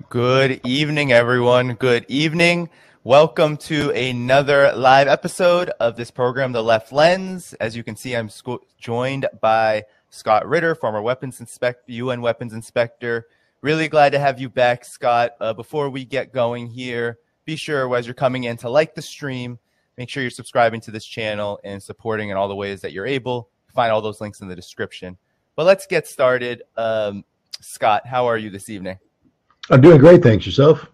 Good evening, everyone. Good evening. Welcome to another live episode of this program, The Left Lens. As you can see, I'm joined by Scott Ritter, former UN weapons inspector. Really glad to have you back, Scott. Before we get going here, be sure as you're coming in to like the stream, make sure you're subscribing to this channel and supporting in all the ways that you're able. Find all those links in the description. But let's get started. Scott, how are you this evening? I'm doing great, thanks. Yourself?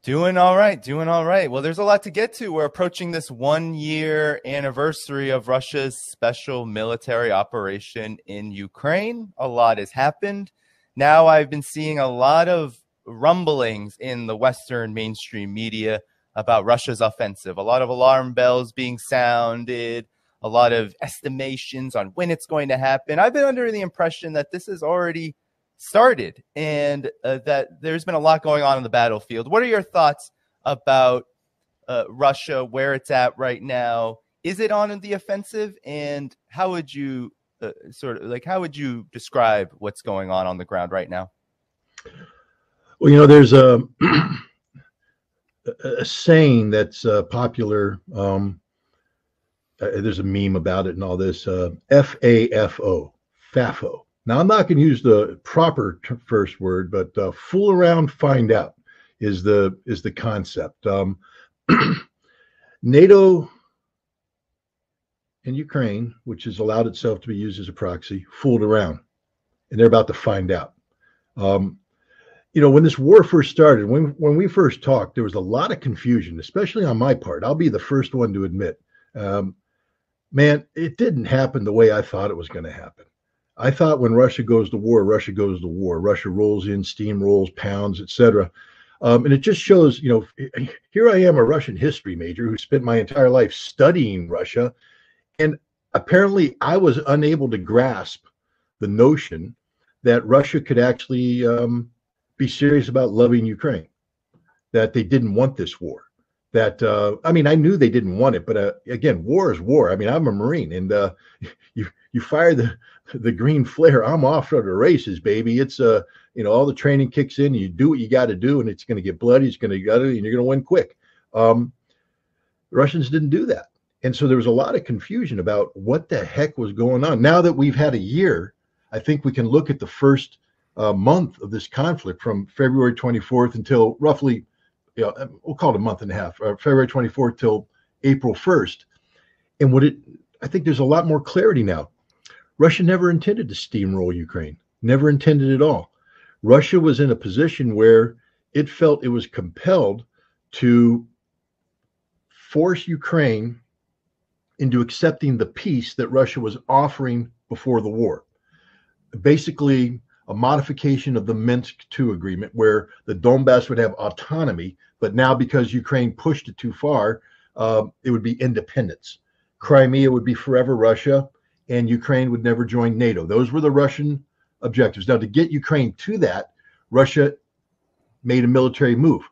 Doing all right, doing all right. Well, there's a lot to get to. We're approaching this 1-year anniversary of Russia's special military operation in Ukraine. A lot has happened. Now I've been seeing a lot of rumblings in the Western mainstream media about Russia's offensive. A lot of alarm bells being sounded, a lot of estimations on when it's going to happen. I've been under the impression that this is already started and that there's been a lot going on the battlefield. What are your thoughts about Russia, where it's at right now? Is it on the offensive? And how would you how would you describe what's going on the ground right now? Well, you know, there's a saying that's popular. There's a meme about it and all this. FAFO, FAFO. Now, I'm not going to use the proper first word, but fool around, find out is the concept. NATO and Ukraine, which has allowed itself to be used as a proxy, fooled around, and they're about to find out. You know, when this war first started, when we first talked, there was a lot of confusion, especially on my part. I'll be the first one to admit, man, it didn't happen the way I thought it was going to happen. I thought when Russia goes to war, Russia goes to war. Russia rolls in, steamrolls, pounds, etc. And it just shows, you know, here I am, a Russian history major who spent my entire life studying Russia. And apparently I was unable to grasp the notion that Russia could actually be serious about loving Ukraine, that they didn't want this war. That, I mean, I knew they didn't want it, but again, war is war. I mean, I'm a Marine, and you fire the green flare, I'm off for the races, baby. It's you know, all the training kicks in, you do what you got to do, and it's going to get bloody, it's going to gut it, and you're going to win quick. The Russians didn't do that, and so there was a lot of confusion about what the heck was going on. Now that we've had a year, I think we can look at the first month of this conflict from February 24th until roughly, you know, we'll call it a month and a half, February 24th till April 1st. And I think there's a lot more clarity now. Russia never intended to steamroll Ukraine, never intended at all. Russia was in a position where it felt it was compelled to force Ukraine into accepting the peace that Russia was offering before the war. Basically, a modification of the Minsk II agreement where the Donbass would have autonomy, but now because Ukraine pushed it too far, it would be independence. Crimea would be forever Russia, and Ukraine would never join NATO. Those were the Russian objectives. Now, to get Ukraine to that, Russia made a military move.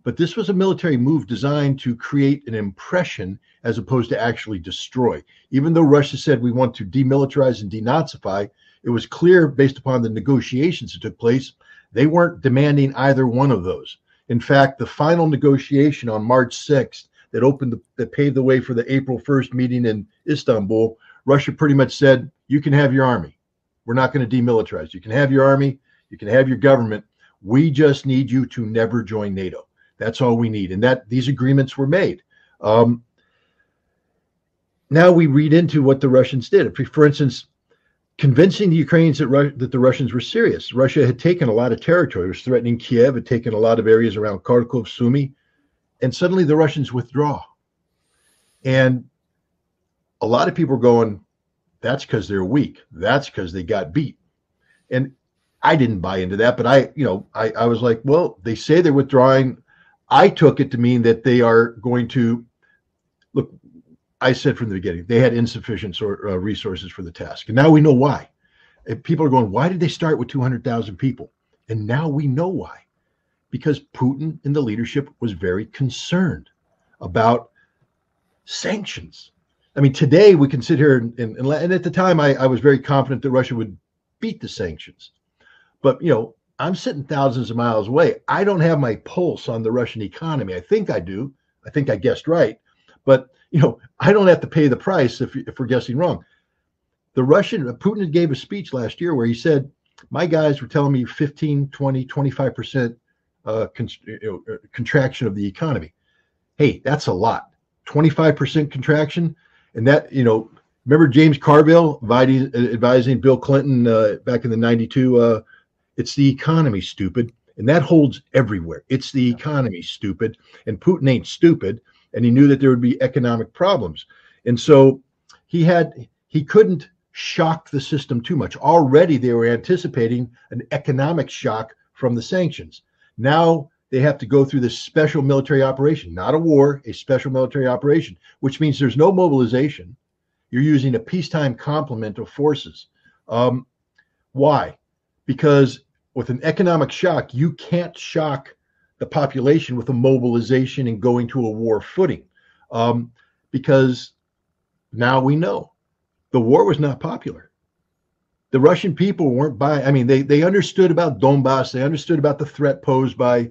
But this was a military move designed to create an impression as opposed to actually destroy. Even though Russia said we want to demilitarize and denazify, it was clear based upon the negotiations that took place, they weren't demanding either one of those. In fact, the final negotiation on March 6th that paved the way for the April 1st meeting in Istanbul, Russia pretty much said, you can have your army. We're not going to demilitarize. You can have your army. You can have your government. We just need you to never join NATO. That's all we need. And these agreements were made. Now we read into what the Russians did. For instance, convincing the Ukrainians that the Russians were serious. Russia had taken a lot of territory. It was threatening Kiev, had taken a lot of areas around Kharkov, Sumy, and suddenly the Russians withdraw. And a lot of people are going, that's because they're weak. That's because they got beat. And I didn't buy into that, but I was like, well, they say they're withdrawing. I took it to mean that they are going to look. I said from the beginning, they had insufficient resources for the task. And now we know why. And people are going, why did they start with 200,000 people? And now we know why. Because Putin and the leadership was very concerned about sanctions. I mean, today we can sit here and at the time I was very confident that Russia would beat the sanctions. But, I'm sitting thousands of miles away. I don't have my pulse on the Russian economy. I think I do. I think I guessed right. But, I don't have to pay the price if we're guessing wrong. Putin gave a speech last year where he said, my guys were telling me 15, 20, 25% contraction of the economy. Hey, that's a lot. 25% contraction. And that, remember James Carville advising Bill Clinton back in the 92, it's the economy, stupid. And that holds everywhere. It's the economy, stupid. And Putin ain't stupid. And he knew that there would be economic problems. And so he couldn't shock the system too much. Already they were anticipating an economic shock from the sanctions. Now they have to go through this special military operation, not a war, a special military operation, which means there's no mobilization. You're using a peacetime complement of forces. Why? Because with an economic shock, you can't shock the population with a mobilization and going to a war footing. Because now we know the war was not popular. The Russian people weren't buying. I mean, they understood about Donbass. They understood about the threat posed by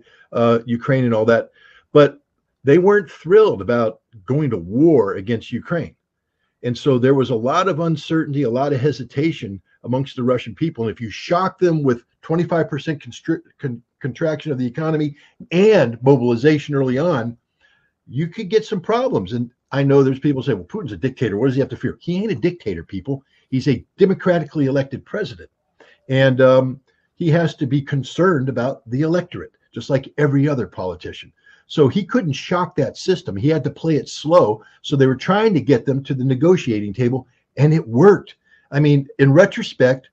Ukraine and all that, but they weren't thrilled about going to war against Ukraine. And so there was a lot of uncertainty, a lot of hesitation amongst the Russian people. And if you shock them with 25% contraction of the economy and mobilization early on, you could get some problems. And I know there's people say, well, Putin's a dictator. What does he have to fear? He ain't a dictator, people. He's a democratically elected president. And he has to be concerned about the electorate, just like every other politician. So he couldn't shock that system. He had to play it slow. So they were trying to get them to the negotiating table, and it worked. I mean, in retrospect,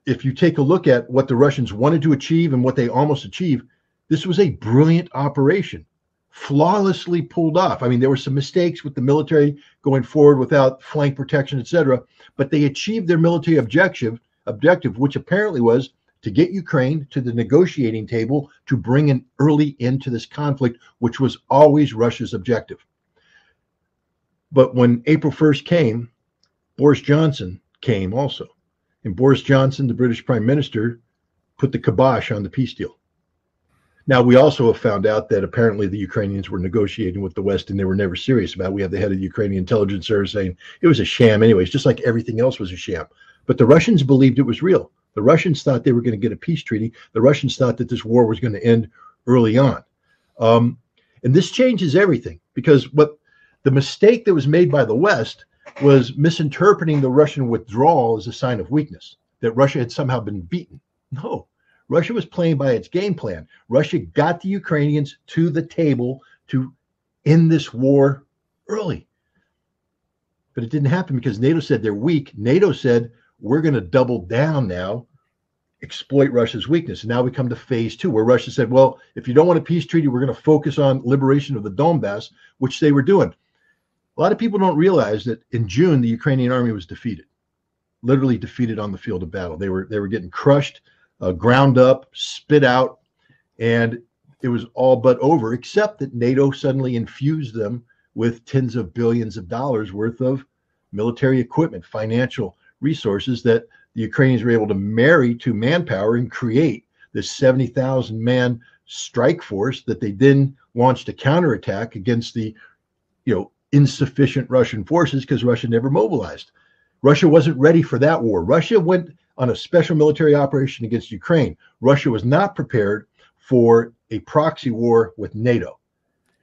if you take a look at what the Russians wanted to achieve and what they almost achieved, this was a brilliant operation, flawlessly pulled off. I mean, there were some mistakes with the military going forward without flank protection, etc., but they achieved their military objective, which apparently was to get Ukraine to the negotiating table to bring an early end to this conflict, which was always Russia's objective. But when April 1st came, Boris Johnson came also. And Boris Johnson, the British Prime Minister, put the kibosh on the peace deal. Now, we also have found out that apparently the Ukrainians were negotiating with the West and they were never serious about it. We have the head of the Ukrainian intelligence service saying it was a sham anyways, just like everything else was a sham. But the Russians believed it was real. The Russians thought they were going to get a peace treaty. The Russians thought that this war was going to end early on. And this changes everything, because what the mistake that was made by the West was misinterpreting the Russian withdrawal as a sign of weakness, that Russia had somehow been beaten. No, Russia was playing by its game plan. Russia got the Ukrainians to the table to end this war early. But it didn't happen because NATO said they're weak. NATO said, we're going to double down now, exploit Russia's weakness. And now we come to phase two, where Russia said, well, if you don't want a peace treaty, we're going to focus on liberation of the Donbass, which they were doing. A lot of people don't realize that in June, the Ukrainian army was defeated, literally defeated on the field of battle. They were getting crushed, ground up, spit out, and it was all but over, except that NATO suddenly infused them with tens of billions of dollars worth of military equipment, financial resources that the Ukrainians were able to marry to manpower and create this 70,000 man strike force that they then launched a counterattack against the, insufficient Russian forces, because Russia never mobilized. Russia wasn't ready for that war. Russia went on a special military operation against Ukraine. Russia was not prepared for a proxy war with NATO.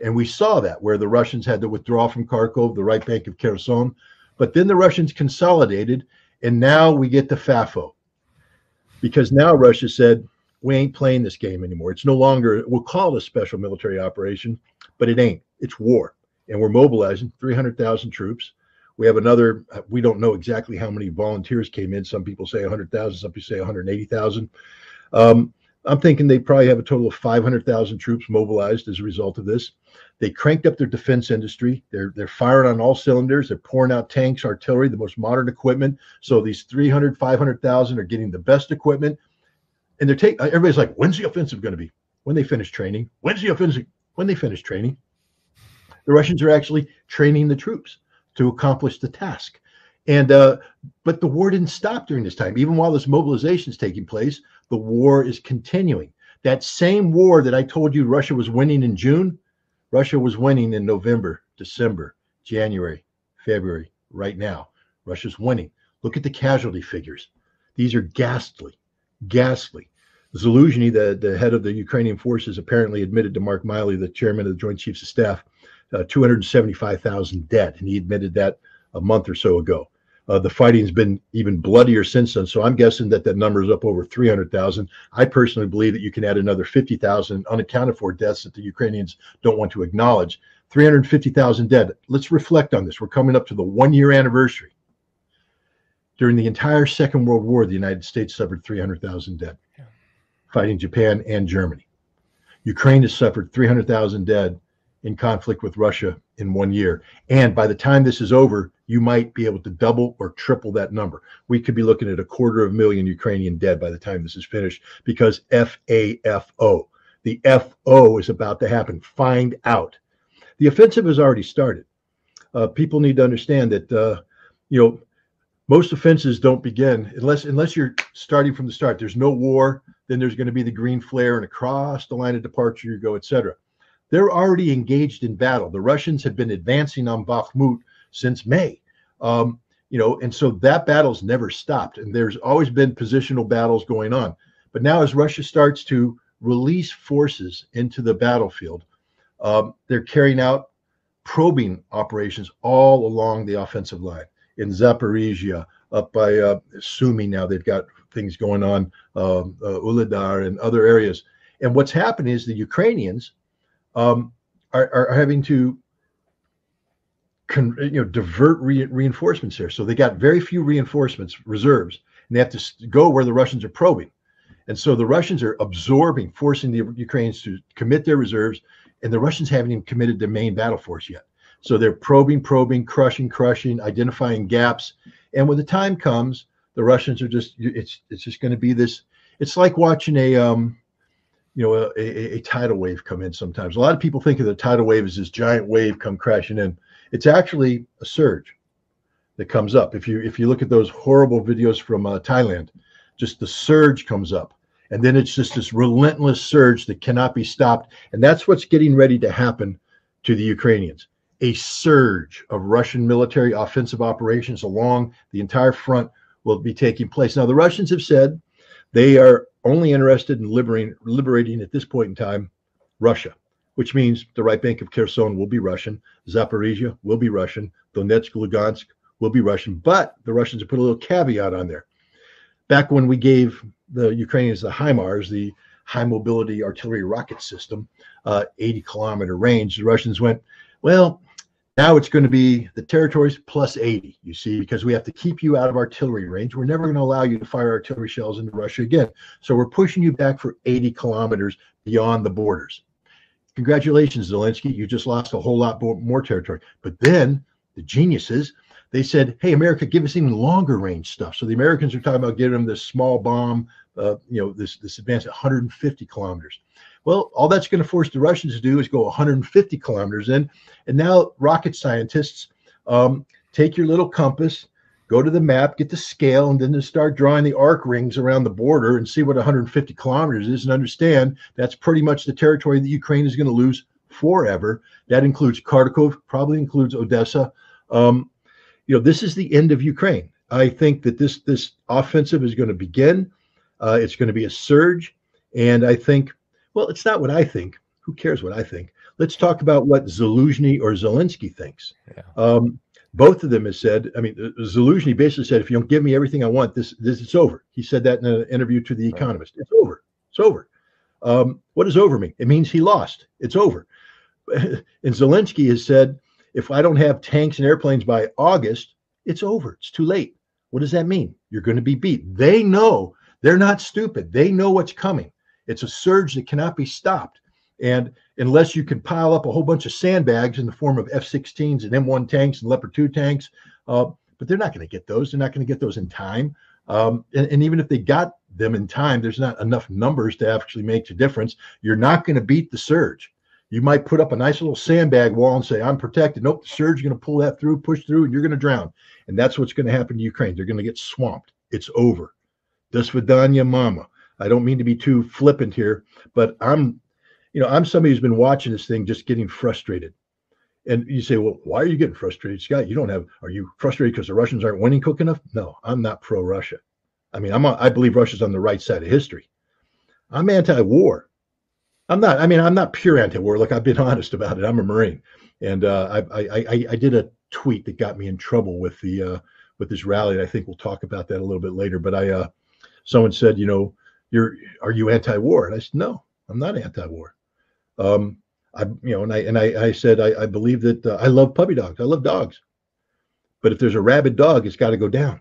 And we saw that, where the Russians had to withdraw from Kharkov, the right bank of Kherson. But then the Russians consolidated, and now we get the FAFO. Because now Russia said, we ain't playing this game anymore. It's no longer, we'll call it a special military operation, but it ain't. It's war. And we're mobilizing 300,000 troops. We have another, we don't know exactly how many volunteers came in. Some people say 100,000, some people say 180,000. I'm thinking they probably have a total of 500,000 troops mobilized as a result of this. They cranked up their defense industry. They're firing on all cylinders. They're pouring out tanks, artillery, the most modern equipment. So these 300, 500,000 are getting the best equipment. And everybody's like, when's the offensive going to be? When they finish training. When's the offensive? When they finish training. The Russians are actually training the troops to accomplish the task. And but the war didn't stop during this time. Even while this mobilization is taking place, the war is continuing. That same war that I told you Russia was winning in June, Russia was winning in November, December, January, February. Right now, Russia's winning. Look at the casualty figures. These are ghastly, ghastly. Zaluzhny, the head of the Ukrainian forces, apparently admitted to Mark Miley, the chairman of the Joint Chiefs of Staff, 275,000 dead, and he admitted that a month or so ago. The fighting's been even bloodier since then, so I'm guessing that number is up over 300,000. I personally believe that you can add another 50,000 unaccounted for deaths that the Ukrainians don't want to acknowledge. 350,000 dead. Let's reflect on this. We're coming up to the 1-year anniversary. During the entire Second World War, the United States suffered 300,000 dead, fighting Japan and Germany. Ukraine has suffered 300,000 dead in conflict with Russia in 1 year. And by the time this is over, you might be able to double or triple that number. We could be looking at 250,000 Ukrainian dead by the time this is finished, because FAFO, the FO is about to happen. Find out. The offensive has already started. People need to understand that, most offenses don't begin unless you're starting from the start. There's no war, then there's going to be the green flare, and across the line of departure you go, etc. They're already engaged in battle. The Russians have been advancing on Bakhmut since May, and so that battle's never stopped. And there's always been positional battles going on. But now, as Russia starts to release forces into the battlefield, they're carrying out probing operations all along the offensive line. In Zaporizhia, up by Sumy, now they've got things going on, Uledar and other areas. And what's happening is the Ukrainians are having to divert reinforcements there. So they got very few reinforcements, reserves, and they have to go where the Russians are probing. And so the Russians are absorbing, forcing the Ukrainians to commit their reserves, and the Russians haven't even committed their main battle force yet. So they're probing, crushing, identifying gaps. And when the time comes, the Russians are it's just going to be this. It's like watching a tidal wave come in sometimes. A lot of people think of the tidal wave as this giant wave come crashing in. It's actually a surge that comes up. If you look at those horrible videos from Thailand, just the surge comes up. And then it's just this relentless surge that cannot be stopped. And that's what's getting ready to happen to the Ukrainians. A surge of Russian military offensive operations along the entire front will be taking place. Now, the Russians have said they are only interested in liberating at this point in time Russia, which means the right bank of Kherson will be Russian, Zaporizhia will be Russian, Donetsk, Lugansk will be Russian. But the Russians have put a little caveat on there. Back when we gave the Ukrainians the HIMARS, the high mobility artillery rocket system, 80-kilometer range, the Russians went, well, now it's going to be the territories plus 80, you see, because we have to keep you out of artillery range. We're never going to allow you to fire artillery shells into Russia again. So we're pushing you back for 80 kilometers beyond the borders. Congratulations, Zelensky. You just lost a whole lot more territory. But then the geniuses, they said, hey, America, give us even longer range stuff. So the Americans are talking about giving them this small bomb, this advance at 150 kilometers. Well, all that's going to force the Russians to do is go 150 kilometers in. And now rocket scientists take your little compass, go to the map, get the scale, and then to start drawing the arc rings around the border and see what 150 kilometers is, and understand that's pretty much the territory that Ukraine is going to lose forever. That includes Kharkov, probably includes Odessa. This is the end of Ukraine. I think that this offensive is going to begin. It's going to be a surge. And I think, well, it's not what I think. Who cares what I think? Let's talk about what Zaluzhny or Zelensky thinks. Yeah. Both of them have said, Zaluzhny basically said, if you don't give me everything I want, this it's over. He said that in an interview to The Economist. Right. It's over. It's over. What does over mean? It means he lost. It's over. And Zelensky has said, if I don't have tanks and airplanes by August, it's over. It's too late. What does that mean? You're going to be beat. They know. They're not stupid. They know what's coming. It's a surge that cannot be stopped. And unless you can pile up a whole bunch of sandbags in the form of F-16s and M1 tanks and Leopard 2 tanks, but they're not going to get those. They're not going to get those in time. And even if they got them in time, there's not enough numbers to actually make a difference. You're not going to beat the surge. You might put up a nice little sandbag wall and say, I'm protected. Nope, the surge is going to pull that through, push through, and you're going to drown. And that's what's going to happen to Ukraine. They're going to get swamped. It's over. До свидания, mama. I don't mean to be too flippant here, but I'm somebody who's been watching this thing just getting frustrated. And you say, well, why are you getting frustrated, Scott? Are you frustrated because the Russians aren't winning quick enough? No, I'm not pro-Russia. I mean, I believe Russia's on the right side of history. I'm anti-war. I'm not pure anti-war. Look, I've been honest about it. I'm a Marine. And I did a tweet that got me in trouble with this rally. And I think we'll talk about that a little bit later. But someone said, are you anti-war? And I said, no, I'm not anti-war. I said, I believe that I love puppy dogs. I love dogs. But if there's a rabid dog, it's got to go down.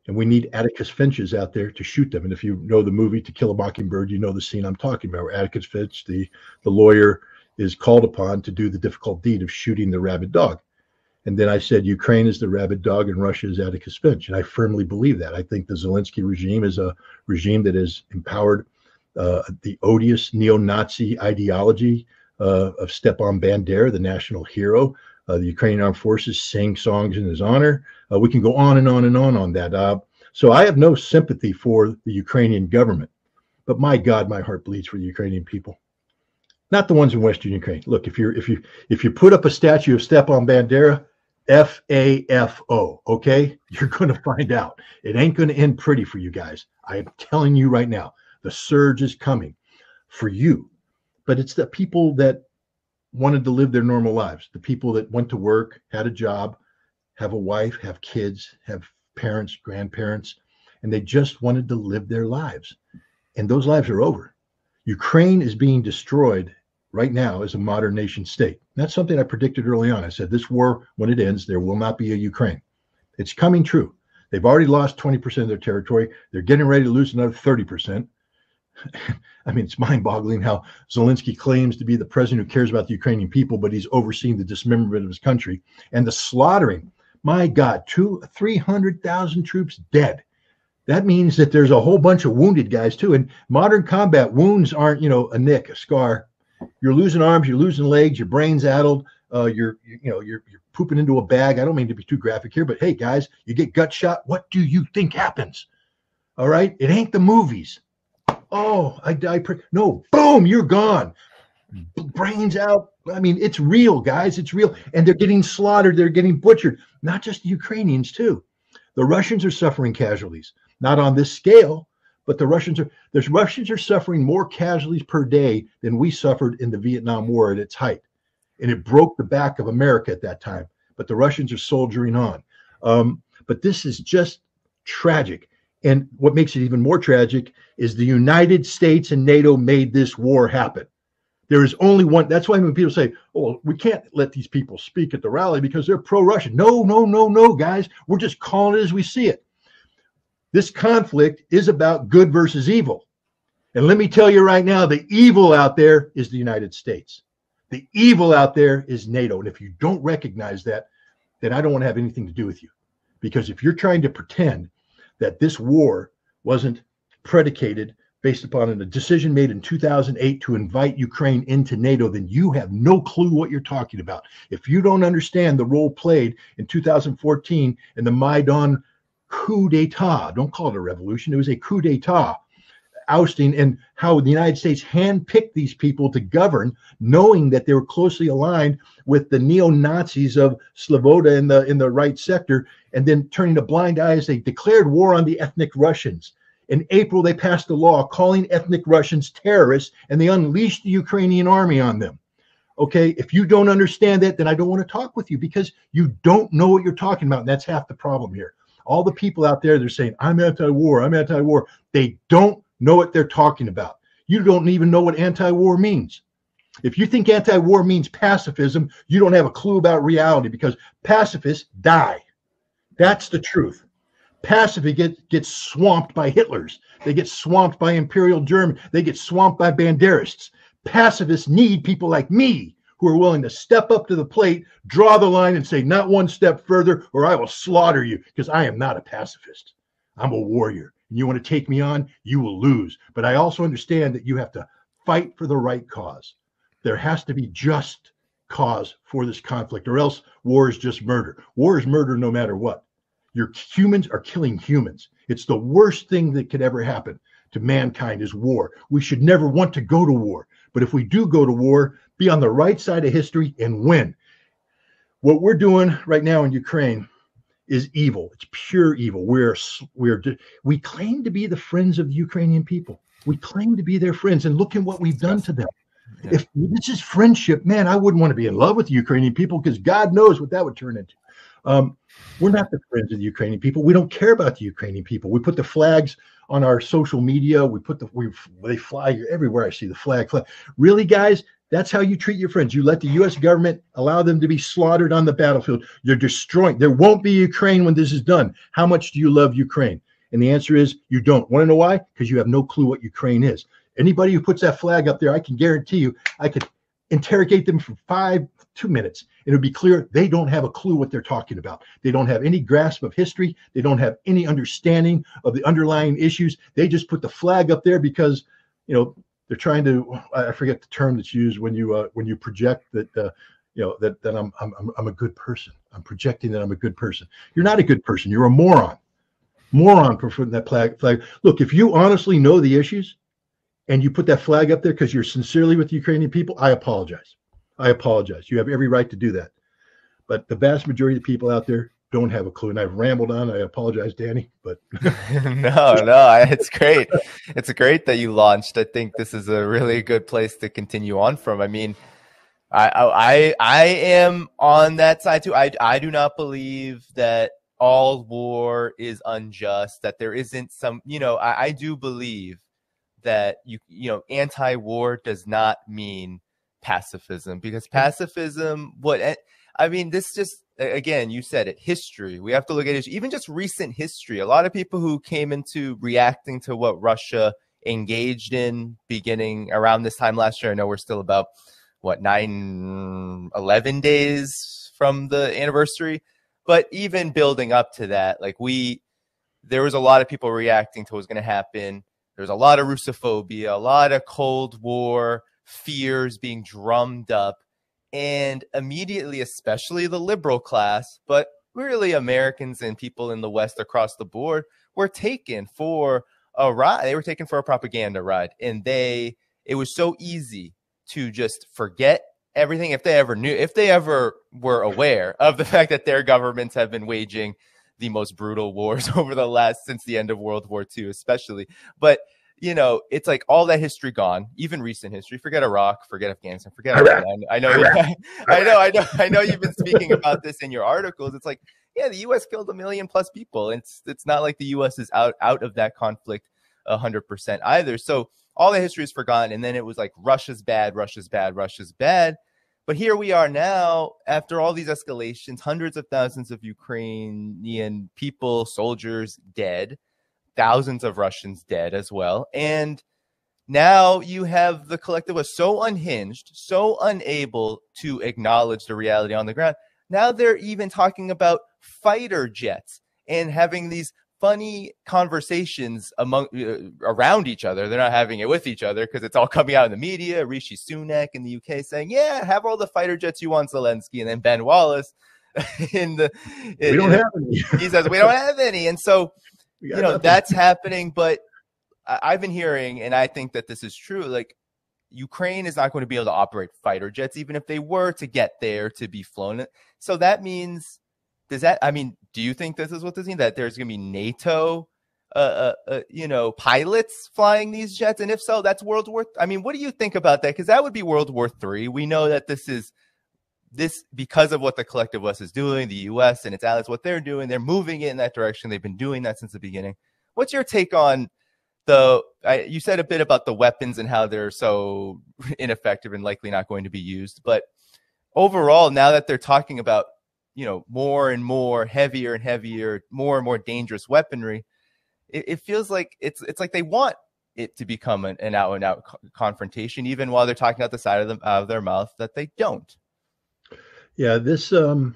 And we need Atticus Finches out there to shoot them. And if you know the movie To Kill a Mockingbird, you know the scene I'm talking about, where Atticus Finch, the lawyer, is called upon to do the difficult deed of shooting the rabid dog. And then I said, Ukraine is the rabid dog and Russia is Atticus Finch. And I firmly believe that. I think the Zelensky regime is a regime that has empowered the odious neo-Nazi ideology of Stepan Bandera, the national hero. The Ukrainian armed forces sing songs in his honor. We can go on and on and on that. So I have no sympathy for the Ukrainian government, but my God, my heart bleeds for the Ukrainian people, not the ones in Western Ukraine. Look, if you put up a statue of Stepan Bandera, FAFO, okay, you're going to find out. It ain't going to end pretty for you guys. I am telling you right now, the surge is coming for you, but it's the people that wanted to live their normal lives, the people that went to work, had a job, have a wife, have kids, have parents, grandparents, and they just wanted to live their lives. And those lives are over. Ukraine is being destroyed right now as a modern nation state. That's something I predicted early on. I said, this war, when it ends, there will not be a Ukraine. It's coming true. They've already lost 20% of their territory. They're getting ready to lose another 30%. I mean, it's mind-boggling how Zelensky claims to be the president who cares about the Ukrainian people, but he's overseeing the dismemberment of his country and the slaughtering. My God, 300,000 troops dead. That means that there's a whole bunch of wounded guys too. In modern combat, wounds aren't, a nick, a scar. You're losing arms, you're losing legs, your brain's addled, you're pooping into a bag. I don't mean to be too graphic here, but hey, guys, you get gut shot. What do you think happens? All right, it ain't the movies. Oh, no, boom, you're gone. Brains out. I mean, it's real, guys. It's real. And they're getting slaughtered. They're getting butchered. Not just the Ukrainians, too. The Russians are suffering casualties. Not on this scale, but the Russians are suffering more casualties per day than we suffered in the Vietnam War at its height. And it broke the back of America at that time. But the Russians are soldiering on. But this is just tragic. And what makes it even more tragic is the United States and NATO made this war happen. There is only one. That's why when people say, oh, we can't let these people speak at the rally because they're pro-Russian. No, guys. We're just calling it as we see it. This conflict is about good versus evil. And let me tell you right now, the evil out there is the United States. The evil out there is NATO. And if you don't recognize that, then I don't want to have anything to do with you. Because if you're trying to pretend that this war wasn't predicated based upon a decision made in 2008 to invite Ukraine into NATO, then you have no clue what you're talking about. If you don't understand the role played in 2014 in the Maidan coup d'etat, don't call it a revolution, it was a coup d'etat, ousting, and how the United States handpicked these people to govern, knowing that they were closely aligned with the neo-Nazis of Sloboda in the right sector, and then turning a blind eye as they declared war on the ethnic Russians. In April, they passed a law calling ethnic Russians terrorists, and they unleashed the Ukrainian army on them. Okay, if you don't understand that, then I don't want to talk with you because you don't know what you're talking about, and that's half the problem here. All the people out there, they're saying, I'm anti-war, I'm anti-war. They don't know what they're talking about. You don't even know what anti-war means. If you think anti-war means pacifism, you don't have a clue about reality because pacifists die. That's the truth. Pacifists get swamped by Hitlers. They get swamped by Imperial Germany. They get swamped by Banderists. Pacifists need people like me who are willing to step up to the plate, draw the line, and say, not one step further, or I will slaughter you, because I am not a pacifist. I'm a warrior. And you want to take me on, you will lose. But I also understand that you have to fight for the right cause. There has to be just cause for this conflict, or else war is just murder. War is murder no matter what. Your humans are killing humans. It's the worst thing that could ever happen to mankind is war. We should never want to go to war. But if we do go to war, be on the right side of history and win. What we're doing right now in Ukraine is evil. It's pure evil. We claim to be the friends of the Ukrainian people. We claim to be their friends, and look at what we've done to them. Yeah. If this is friendship, man, I wouldn't want to be in love with the Ukrainian people, because God knows what that would turn into. We're not the friends of the Ukrainian people. We don't care about the Ukrainian people. We put the flags on our social media. They fly everywhere. I see the flag. Really, guys? That's how you treat your friends. You let the U.S. government allow them to be slaughtered on the battlefield. You're destroying. There won't be Ukraine when this is done. How much do you love Ukraine? And the answer is you don't. Want to know why? Because you have no clue what Ukraine is. Anybody who puts that flag up there, I can guarantee you, I could interrogate them for 2 minutes. It would be clear they don't have a clue what they're talking about. They don't have any grasp of history. They don't have any understanding of the underlying issues. They just put the flag up there because, they're trying to. I forget the term that's used when you project that. That I'm a good person. I'm projecting that I'm a good person. You're not a good person. You're a moron. Moron for putting that flag. Look, if you honestly know the issues, and you put that flag up there because you're sincerely with the Ukrainian people, I apologize. You have every right to do that. But the vast majority of the people out there don't have a clue. And I've rambled on. I apologize, Danny. But no, it's great. It's great that you launched. I think this is a really good place to continue on from. I mean, I am on that side too. I do not believe that all war is unjust, that there isn't some, I do believe that anti-war does not mean pacifism, because pacifism, this just, again, you said it, history. We have to look at it, even just recent history. A lot of people who came into reacting to what Russia engaged in beginning around this time last year, I know we're still about 11 days from the anniversary, but even building up to that, there was a lot of people reacting to what was going to happen. There's a lot of Russophobia, a lot of Cold War fears being drummed up. And immediately, especially the liberal class, but really Americans and people in the West across the board, were taken for a ride. They were taken for a propaganda ride. And it was so easy to just forget everything if they ever were aware of the fact that their governments have been waging the most brutal wars since the end of World War II, especially. But, it's like all that history gone, even recent history. Forget Iraq, forget Afghanistan, forget Iraq. I know you've been speaking about this in your articles. It's like, yeah, the U.S. killed 1 million plus people. It's not like the U.S. is out of that conflict 100% either. So all the history is forgotten. And then it was like, Russia's bad. But here we are now, after all these escalations, hundreds of thousands of Ukrainian people, soldiers dead, thousands of Russians dead as well. And now you have the collective was so unhinged, so unable to acknowledge the reality on the ground. Now they're even talking about fighter jets and having these funny conversations around each other. They're not having it with each other because it's all coming out in the media. Rishi Sunak in the UK saying, yeah, have all the fighter jets you want, Zelensky. And then Ben Wallace we don't have any. He says, we don't have any. And so, that's happening. But I've been hearing, and I think that this is true, Ukraine is not going to be able to operate fighter jets, even if they were to get there to be flown. So that means, do you think this is what this means? That there's going to be NATO, pilots flying these jets? And if so, that's World War. What do you think about that? Because that would be World War III. We know that this because of what the collective West is doing, the U.S. and its allies, what they're doing, they're moving it in that direction. They've been doing that since the beginning. What's your take on you said a bit about the weapons and how they're so ineffective and likely not going to be used. But overall, now that they're talking about, more and more heavier and heavier, more and more dangerous weaponry, it feels like it's like they want it to become an out and out confrontation, even while they're talking out the side of their mouth that they don't. Yeah, this first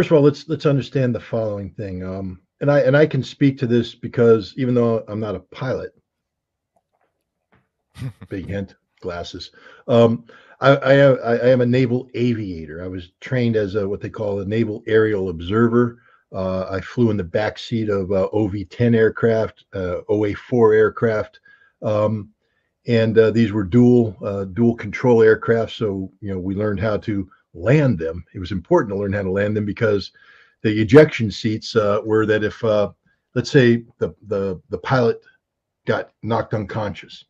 of all, let's understand the following thing. And I can speak to this because even though I'm not a pilot, Big hint, glasses. Um, I am a naval aviator. I was trained as a, what they call a naval aerial observer. I flew in the back seat of OV-10 aircraft, OA-4 aircraft, um, and these were dual control aircraft. So we learned how to land them. It was important to learn how to land them because the ejection seats were that if let's say the pilot got knocked unconscious,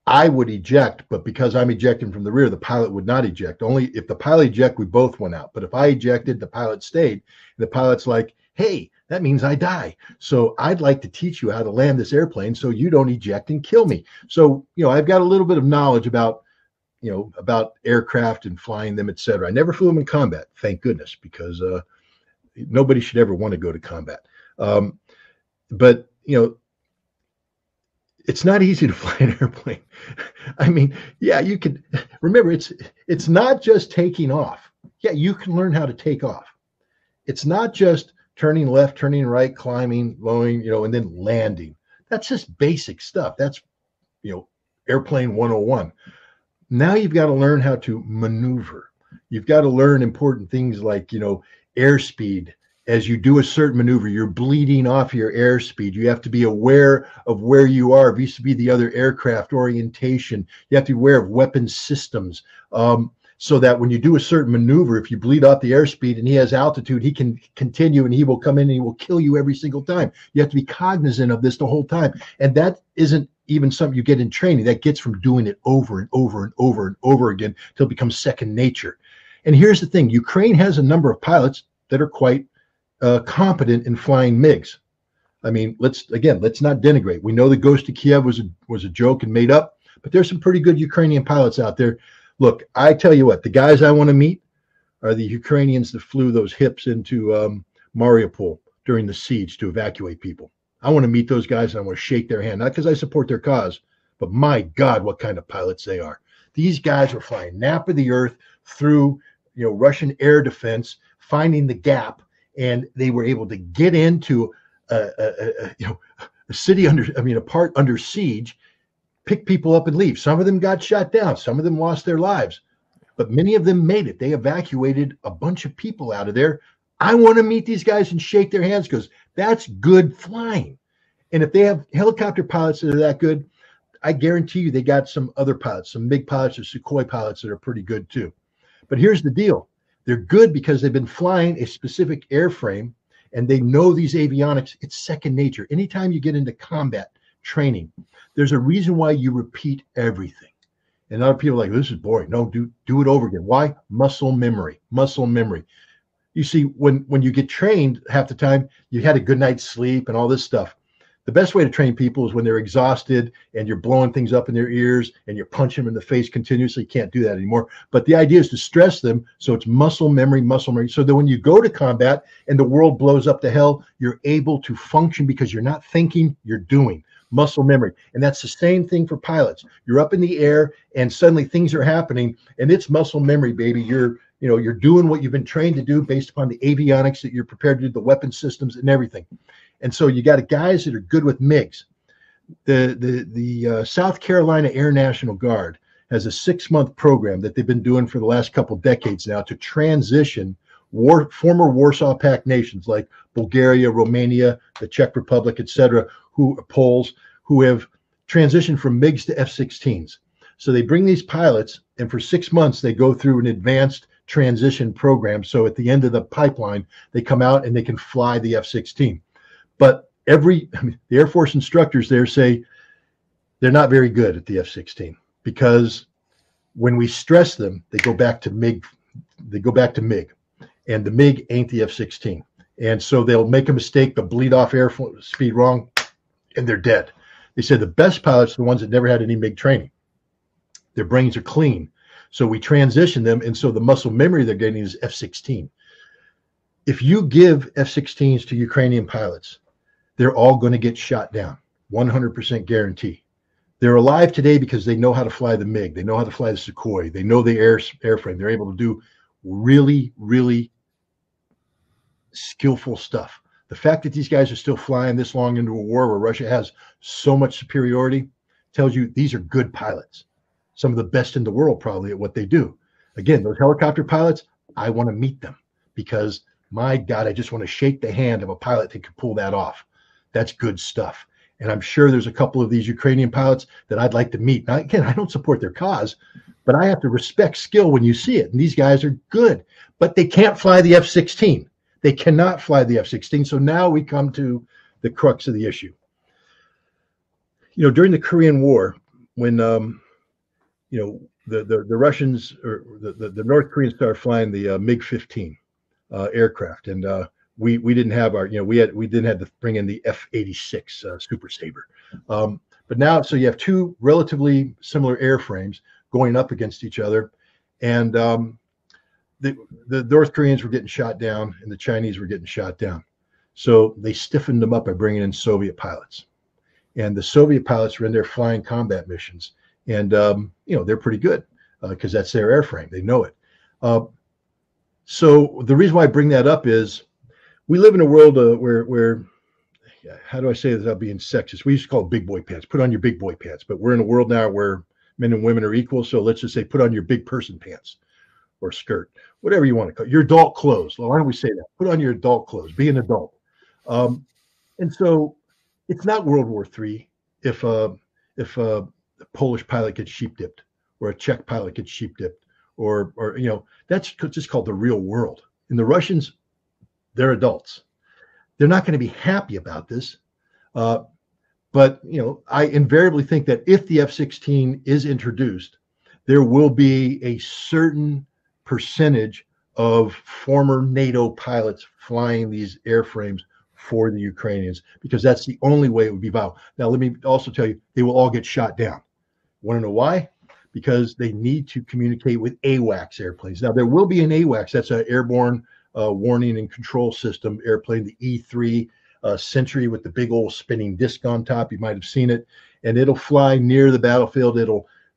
I would eject, but because I'm ejecting from the rear, the pilot would not eject. Only if the pilot ejected, we both went out. But if I ejected, the pilot stayed. The pilot's like, hey, that means I die. So I'd like to teach you how to land this airplane so you don't eject and kill me. So, I've got a little bit of knowledge about aircraft and flying them, et cetera. I never flew them in combat, thank goodness, because nobody should ever want to go to combat. But it's not easy to fly an airplane. I mean, yeah, you can remember it's not just taking off. Yeah, you can learn how to take off. It's not just turning left, turning right, climbing, lowering, and then landing. That's just basic stuff. That's, airplane 101. Now you've got to learn how to maneuver. You've got to learn important things like, airspeed. As you do a certain maneuver, you're bleeding off your airspeed. You have to be aware of where you are vis-a-vis the other aircraft orientation. You have to be aware of weapon systems, so that when you do a certain maneuver, if you bleed off the airspeed and he has altitude, he can continue and he will come in and he will kill you every single time. You have to be cognizant of this the whole time. And that isn't even something you get in training. That gets from doing it over and over and over and over again till it becomes second nature. And here's the thing. Ukraine has a number of pilots that are quite competent in flying MiGs. I mean, let's not denigrate. We know the Ghost of Kiev was a joke and made up, but there's some pretty good Ukrainian pilots out there. Look, I tell you what, the guys I want to meet are the Ukrainians that flew those hips into Mariupol during the siege to evacuate people. I want to meet those guys and I want to shake their hand, not because I support their cause, but my God, what kind of pilots they are. These guys were flying nap of the earth through, Russian air defense, finding the gap, and they were able to get into a city a part under siege, pick people up and leave. Some of them got shot down. Some of them lost their lives, but many of them made it. They evacuated a bunch of people out of there. I want to meet these guys and shake their hands because that's good flying. And if they have helicopter pilots that are that good, I guarantee you they got some other pilots, some MiG pilots or Sukhoi pilots that are pretty good too. But here's the deal. They're good because they've been flying a specific airframe and they know these avionics. It's second nature. Anytime you get into combat training, there's a reason why you repeat everything. And other people are like, this is boring. No, do it over again. Why? Muscle memory. You see, when you get trained, half the time you had a good night's sleep and all this stuff. The best way to train people is when they're exhausted and you're blowing things up in their ears and you're punching them in the face continuously. You can't do that anymore. But the idea is to stress them so it's muscle memory, so that when you go to combat and the world blows up to hell, you're able to function because you're not thinking, you're doing. Muscle memory. And that's the same thing for pilots. You're up in the air and suddenly things are happening and it's muscle memory, baby. You're doing what you've been trained to do based upon the avionics that you're prepared to do, the weapon systems and everything. And so you got guys that are good with MiGs. The South Carolina Air National Guard has a 6-month program that they've been doing for the last couple decades now to transition former Warsaw Pact nations like Bulgaria, Romania, the Czech Republic, etc., Poles, who have transitioned from MiGs to F-16s. So they bring these pilots, and for 6 months they go through an advanced transition program. So at the end of the pipeline, they come out and they can fly the F-16. But the Air Force instructors there say they're not very good at the F-16 because when we stress them, they go back to MiG. And the MiG ain't the F-16. And so they'll make a mistake, they'll bleed off air speed wrong, and they're dead. They said the best pilots are the ones that never had any MiG training. Their brains are clean. So we transition them, and so the muscle memory they're getting is F-16. If you give F-16s to Ukrainian pilots, they're all going to get shot down, 100% guarantee. They're alive today because they know how to fly the MiG. They know how to fly the Sukhoi. They know the airframe. They're able to do really, really skillful stuff. The fact that these guys are still flying this long into a war where Russia has so much superiority tells you these are good pilots, some of the best in the world probably at what they do. Again, those helicopter pilots, I want to meet them because, my God, I just want to shake the hand of a pilot that can pull that off. That's good stuff. And I'm sure there's a couple of these Ukrainian pilots that I'd like to meet. Now, again, I don't support their cause, but I have to respect skill when you see it. And these guys are good, but they can't fly the F-16. They cannot fly the F-16. So now we come to the crux of the issue. During the Korean War, when the Russians or the North Koreans started flying the MiG-15 aircraft, and we didn't have our we didn't have to bring in the F-86 Super Sabre, but now so you have two relatively similar airframes going up against each other, and the North Koreans were getting shot down and the Chinese were getting shot down, so they stiffened them up by bringing in Soviet pilots. And the Soviet pilots were in there flying combat missions, and they're pretty good because that's their airframe. They know it. So the reason why I bring that up is we live in a world where how do I say this without being sexist? We used to call it big boy pants. Put on your big boy pants. But we're in a world now where men and women are equal. So let's just say put on your big person pants or skirt, whatever you want to call it. Your adult clothes. Well, why don't we say that? Put on your adult clothes. Be an adult. And so it's not World War III if a Polish pilot gets sheep dipped or a Czech pilot gets sheep dipped or that's just called the real world. And the Russians, they're adults. They're not going to be happy about this. But I invariably think that if the F-16 is introduced, there will be a certain percentage of former NATO pilots flying these airframes for the Ukrainians, because that's the only way it would be viable. Now, let me also tell you, they will all get shot down. Want to know why? Because they need to communicate with AWACS airplanes. Now, there will be an AWACS, that's an airborne warning and control system airplane, the E-3 Century with the big old spinning disc on top. You might have seen it, and it'll fly near the battlefield.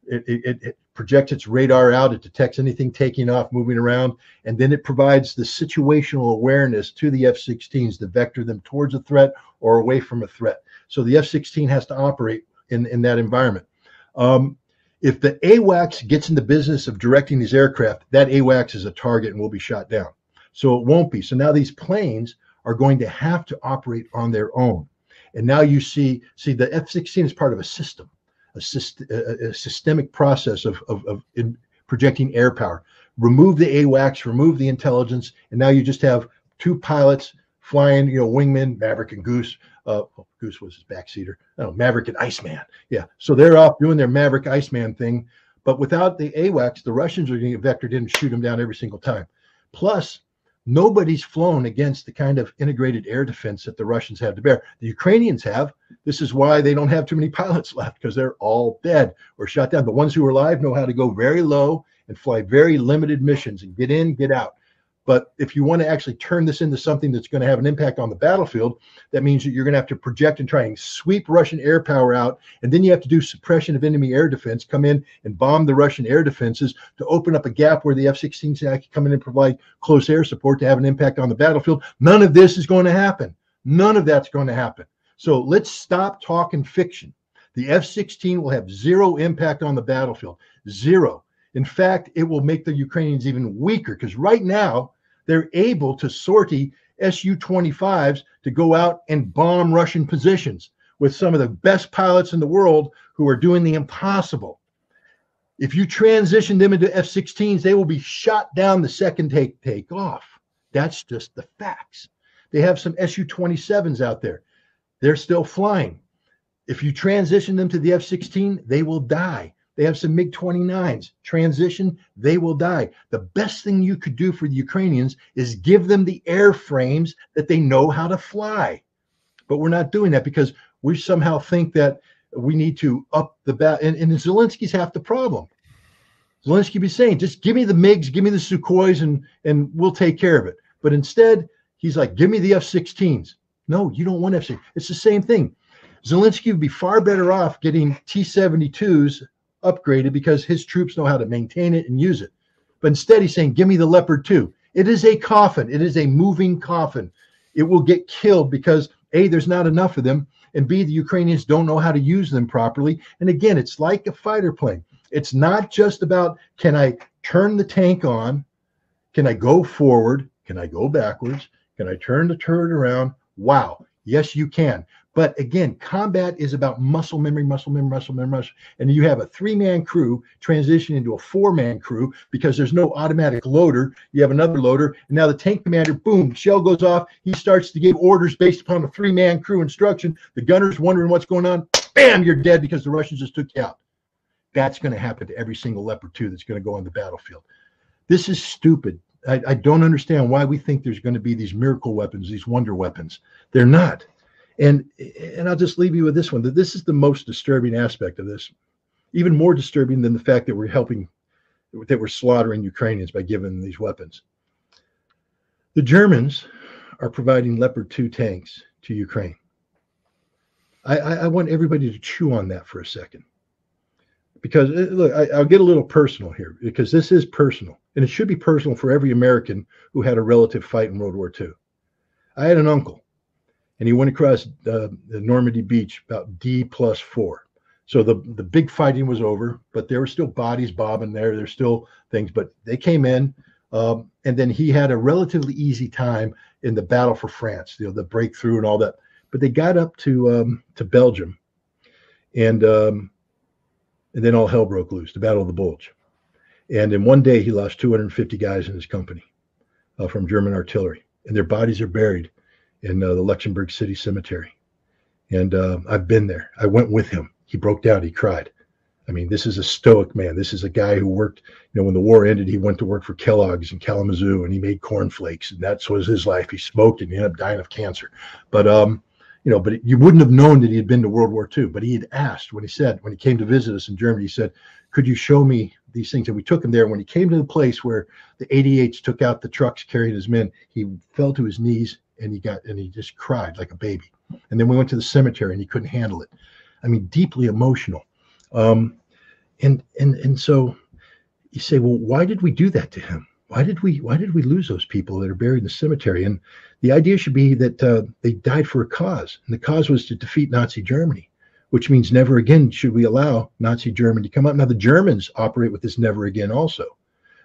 It projects its radar out. It detects anything taking off, moving around, and then it provides the situational awareness to the F-16s to vector them towards a threat or away from a threat. So the F-16 has to operate in that environment. If the AWACS gets in the business of directing these aircraft, that AWACS is a target and will be shot down. So it won't be. So now these planes are going to have to operate on their own. And now you see the F-16 is part of a system. A systemic process of projecting air power. Remove the AWACS, remove the intelligence, and now you just have two pilots flying, wingmen, Maverick and Goose. Goose was his backseater. No, Maverick and Iceman. Yeah, so they're off doing their Maverick Iceman thing, but without the AWACS, the Russians are going to get vectored in and shoot them down every single time. Plus, nobody's flown against the kind of integrated air defense that the Russians have to bear. The Ukrainians have. This is why they don't have too many pilots left, because they're all dead or shot down. The ones who are alive know how to go very low and fly very limited missions and get in, get out. But if you want to actually turn this into something that's going to have an impact on the battlefield, that means that you're going to have to project and try and sweep Russian air power out. And then you have to do suppression of enemy air defense, come in and bomb the Russian air defenses to open up a gap where the F-16s can come in and provide close air support to have an impact on the battlefield. None of this is going to happen. None of that's going to happen. So let's stop talking fiction. The F-16 will have zero impact on the battlefield. Zero. In fact, it will make the Ukrainians even weaker, because right now they're able to sortie Su-25s to go out and bomb Russian positions with some of the best pilots in the world who are doing the impossible. If you transition them into F-16s, they will be shot down the second take off. That's just the facts. They have some Su-27s out there. They're still flying. If you transition them to the F-16, they will die. They have some MiG-29s. Transition, they will die. The best thing you could do for the Ukrainians is give them the airframes that they know how to fly. But we're not doing that because we somehow think that we need to up the bat. And Zelensky's half the problem. Zelensky be saying, just give me the MiGs, give me the Sukhois, and we'll take care of it. But instead, he's like, give me the F-16s. No, you don't want F-16. It's the same thing. Zelensky would be far better off getting T-72s upgraded because his troops know how to maintain it and use it. But instead, he's saying, give me the Leopard 2. It is a coffin. It is a moving coffin. It will get killed because, A, there's not enough of them, and B, the Ukrainians don't know how to use them properly. And again, it's like a fighter plane. It's not just about, can I turn the tank on? Can I go forward? Can I go backwards? Can I turn the turret around? Wow. Yes, you can. But again, combat is about muscle memory, muscle memory, muscle memory, muscle. And you have a 3-man crew transition into a 4-man crew because there's no automatic loader. You have another loader. And now the tank commander, boom, shell goes off. He starts to give orders based upon a 3-man crew instruction. The gunner's wondering what's going on. Bam, you're dead because the Russians just took you out. That's going to happen to every single Leopard 2 that's going to go on the battlefield. This is stupid. I don't understand why we think there's going to be these miracle weapons, these wonder weapons. They're not. And I'll just leave you with this one, that this is the most disturbing aspect of this, even more disturbing than the fact that we're slaughtering Ukrainians by giving them these weapons. The Germans are providing Leopard 2 tanks to Ukraine. I want everybody to chew on that for a second. Because, look, I'll get a little personal here, because this is personal. And it should be personal for every American who had a relative fight in World War II. I had an uncle, and he went across the Normandy beach about D+4. So the big fighting was over, but there were still bodies bobbing there. There's still things, but they came in, and then he had a relatively easy time in the battle for France, the breakthrough and all that. But they got up to Belgium, and then all hell broke loose, the Battle of the Bulge. And in one day, he lost 250 guys in his company from German artillery. And their bodies are buried in the Luxembourg City Cemetery. And I've been there. I went with him. He broke down. He cried. I mean, this is a stoic man. This is a guy who worked, when the war ended, he went to work for Kellogg's in Kalamazoo, and he made cornflakes. And that was his life. He smoked, and he ended up dying of cancer. But but you wouldn't have known that he had been to World War II. But he had asked when he came to visit us in Germany, he said, could you show me these things? And we took him there. When he came to the place where the 88s took out the trucks carrying his men, he fell to his knees and he just cried like a baby. And then we went to the cemetery and he couldn't handle it. I mean, deeply emotional. And so you say, well, why did we do that to him? Why did we lose those people that are buried in the cemetery? And the idea should be that they died for a cause, and the cause was to defeat Nazi Germany, which means never again should we allow Nazi Germany to come up. Now the Germans operate with this never again also.